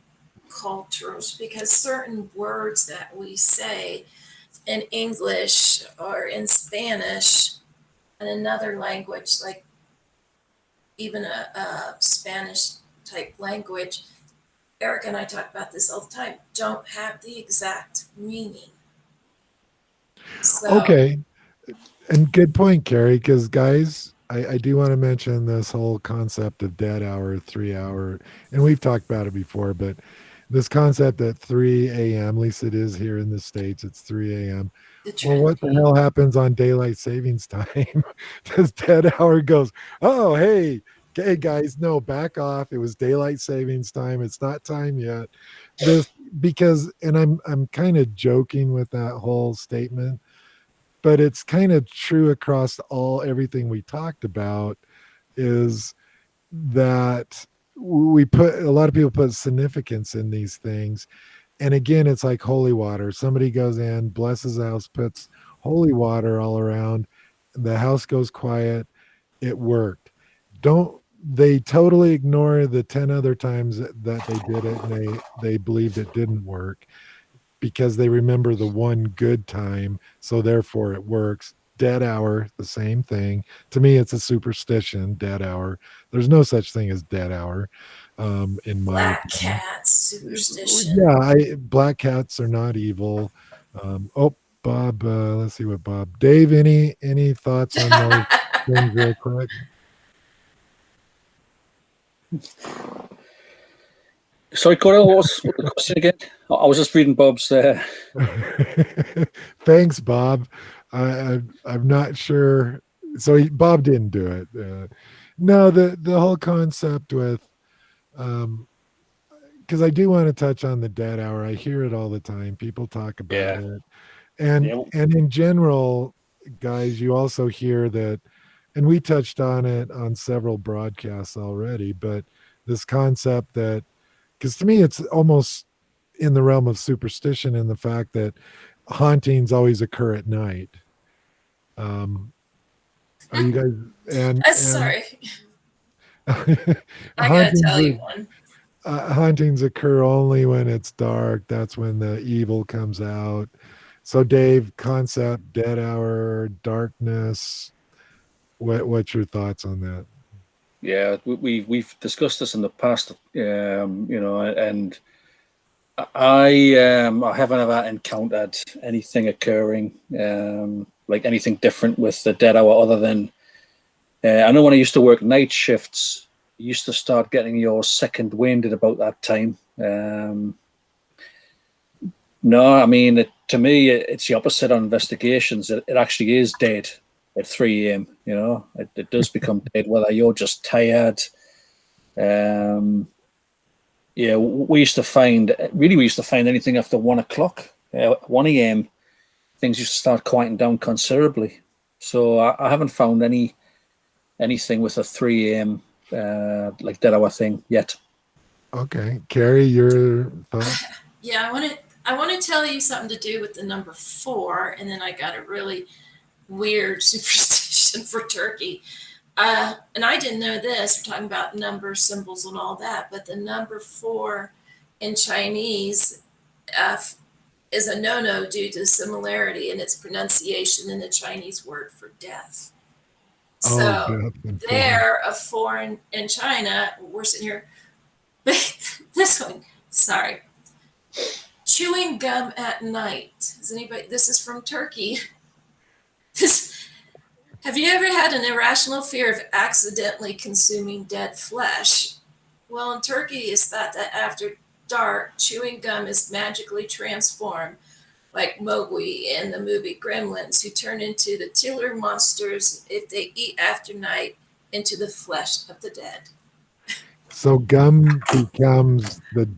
cultures because certain words that we say in English or in Spanish and another language, like even a Spanish type language, Eric and I talk about this all the time, don't have the exact meaning. So, Okay. And good point, Carrie, because guys, I do want to mention this whole concept of dead hour, 3 hour, and we've talked about it before, but this concept at 3 a.m. At least it is here in the States. It's 3 a.m. The Well, what the trendy. hell happens on daylight savings time? This dead hour goes, oh, hey guys, no, back off. It was daylight savings time. It's not time yet. This because, and I'm kind of joking with that whole statement, but it's kind of true across everything we talked about is that we put a lot of people put significance in these things. And again, it's like holy water. Somebody goes in, blesses the house, puts holy water all around, the house goes quiet. It worked. Don't they totally ignore the 10 other times that they did it and they believed it didn't work because they remember the one good time, so therefore it works. Dead hour, the same thing. To me, it's a superstition. Dead hour. There's no such thing as dead hour, in my Black opinion. cat superstition. Yeah, black cats are not evil. Oh, Bob, let's see what Bob. Dave, any thoughts on those things, real quick? Sorry, Cordell, what the question again? I was just reading Bob's. Thanks, Bob. I'm not sure. So Bob didn't do it. No, the whole concept with, because I do want to touch on the dead hour. I hear it all the time. People talk about Yeah, it, and yeah, in general, guys, you also hear that, and we touched on it on several broadcasts already. But this concept that, because to me, it's almost in the realm of superstition in the fact that hauntings always occur at night. Um, are you guys and Sorry, I gotta hauntings tell you are, one. hauntings occur only when it's dark. That's when the evil comes out. So, Dave, concept, dead hour, darkness. What's your thoughts on that? yeah. We've discussed this in the past, and I haven't ever encountered anything occurring, like anything different with the dead hour other than I know when I used to work night shifts, you used to start getting your second wind at about that time. No, I mean, to me, it's the opposite on investigations. It actually is dead at 3 a.m. It does become dead, whether you're just tired. Um, yeah, we used to find anything after 1 o'clock, 1 a.m., things used to start quieting down considerably. So I haven't found anything with a 3 a.m. Like that hour thing yet. Okay, Carrie, your thoughts? Yeah, I want to tell you something to do with the number four, and then I got a really weird superstition for turkey. And I didn't know this. We're talking about numbers, symbols, and all that, but the number four in Chinese uh, is a no-no due to similarity in its pronunciation in the Chinese word for death. Oh, So death and four. they're a foreign in China. We're sitting here. This one, sorry. Chewing gum at night. Is anybody? This is from Turkey. Have you ever had an irrational fear of accidentally consuming dead flesh? Well, in Turkey, it's thought that after dark, chewing gum is magically transformed, like Mowgli in the movie Gremlins, who turn into the killer monsters if they eat after night into the flesh of the dead. So gum becomes the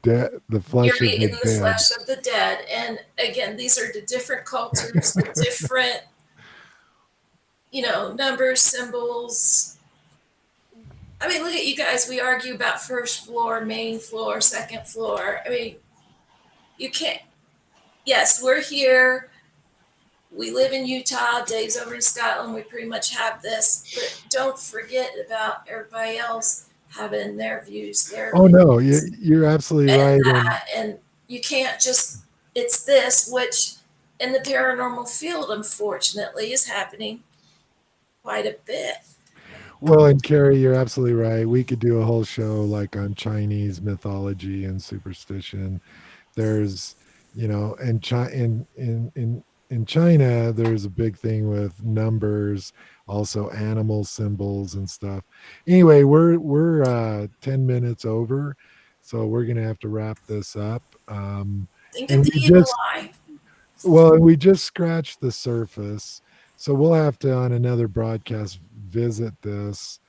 You're flesh of the eating the dead. flesh of the dead. And again, these are the different cultures, the different, numbers, symbols. I mean, look at you guys. We argue about first floor, main floor, second floor. I mean, you can't. Yes, we're here. We live in Utah. Dave's over in Scotland. We pretty much have this, but don't forget about everybody else having their views, their Oh no, opinions, you're absolutely and right. And that. And you can't just. It's this, which in the paranormal field, unfortunately, is happening quite a bit. well, and Carrie, you're absolutely right. We could do a whole show like on Chinese mythology and superstition. There's, and in China, there's a big thing with numbers, also animal symbols and stuff. Anyway, we're 10 minutes over. So we're going to have to wrap this up. Think of And the we evil just, eye. well, we just scratched the surface. So we'll have to, on another broadcast, visit this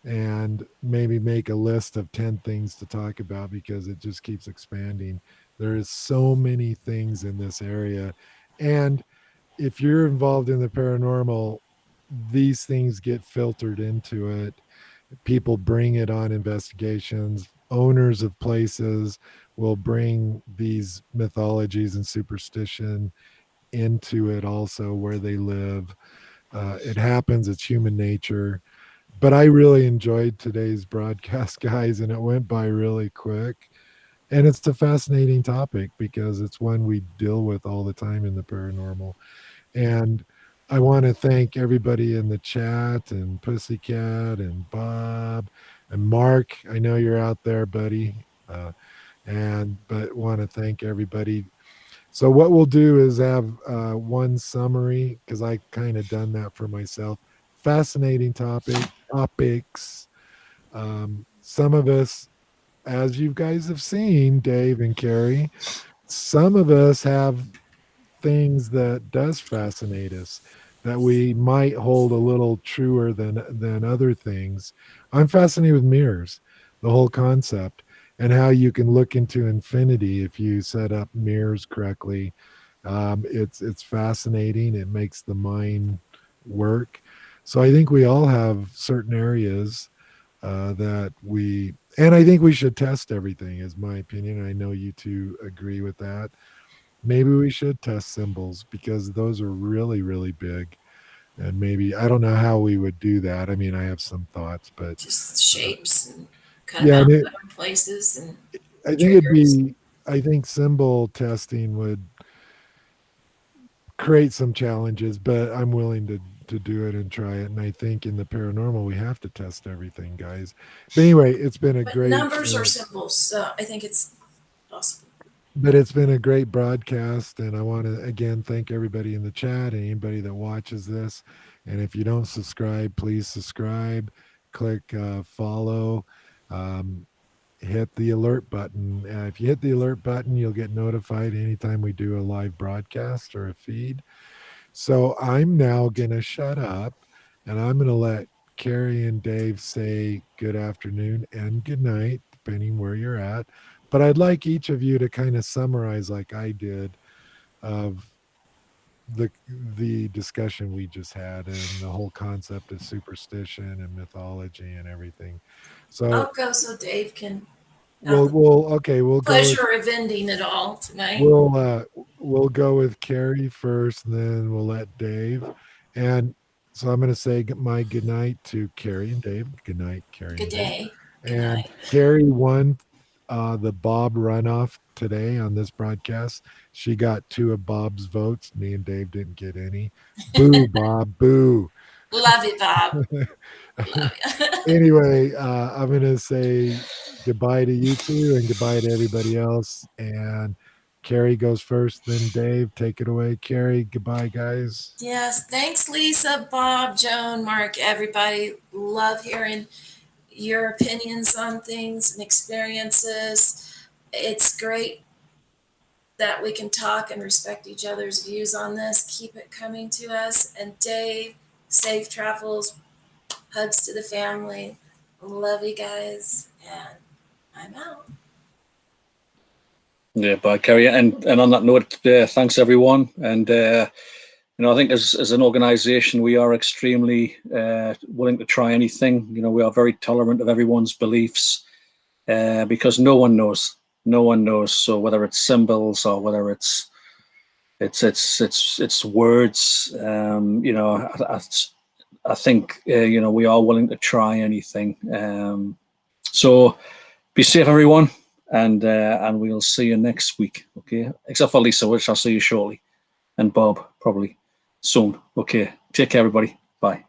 and maybe make a list of 10 things to talk about because it just keeps expanding. There is so many things in this area. And if you're involved in the paranormal, these things get filtered into it. People bring it on investigations. Owners of places will bring these mythologies and superstition into it also where they live. It happens, it's human nature. But I really enjoyed today's broadcast, guys, and it went by really quick. And it's a fascinating topic because it's one we deal with all the time in the paranormal. And I want to thank everybody in the chat and Pussycat and Bob and Mark. I know you're out there, buddy. But want to thank everybody. So what we'll do is have one summary because I kind of done that for myself. Fascinating topics. Some of us, as you guys have seen, Dave and Carrie, some of us have things that does fascinate us that we might hold a little truer than other things. I'm fascinated with mirrors, the whole concept, and how you can look into infinity if you set up mirrors correctly. It's fascinating. It makes the mind work. So I think we all have certain areas that we, and I think we should test everything, is my opinion. I know you two agree with that. Maybe we should test symbols because those are really, really big. And maybe, I don't know how we would do that. I mean, I have some thoughts, but Just shapes and cut them yeah, out and in different places and I think it'd triggers. be, I think symbol testing would create some challenges, but I'm willing to do it and try it. And I think in the paranormal, we have to test everything, guys. But anyway, it's been a But great, numbers are symbols, so I think it's possible. but it's been a great broadcast, and I want to again thank everybody in the chat and anybody that watches this. And if you don't subscribe, please subscribe, click follow, um, hit the alert button. If you hit the alert button, you'll get notified anytime we do a live broadcast or a feed. So I'm now gonna shut up, and I'm gonna let Carrie and Dave say good afternoon and good night, depending where you're at. But I'd like each of you to kind of summarize, like I did, of the discussion we just had and the whole concept of superstition and mythology and everything. So I'll go so Dave can have we'll the we'll okay, we'll go with pleasure of ending it all tonight. we'll uh we'll go with Carrie first, and then we'll let Dave. And so I'm going to say my good night to Carrie and Dave. Good night, Carrie Good and Dave. day. Good And night. Carrie won the Bob runoff today on this broadcast. She got 2 of Bob's votes. Me and Dave didn't get any. Boo, Bob, boo. Love you, Bob. Love you. Anyway, I'm going to say goodbye to you two and goodbye to everybody else. And Carrie goes first, then Dave. Take it away, Carrie. Goodbye, guys. Yes, thanks, Lisa, Bob, Joan, Mark, everybody. Love hearing your opinions on things and experiences. It's great that we can talk and respect each other's views on this. Keep it coming to us. And Dave, safe travels, hugs to the family. Love you guys, and I'm out. Yeah, bye, Kerry. And on that note, thanks everyone. And I think as an organisation, we are extremely willing to try anything. We are very tolerant of everyone's beliefs because no one knows. No one knows. So whether it's symbols or whether it's words, I think we are willing to try anything. So be safe, everyone, and we'll see you next week. Okay, except for Lisa, which I'll see you shortly, and Bob probably soon. Okay, take care, everybody. Bye.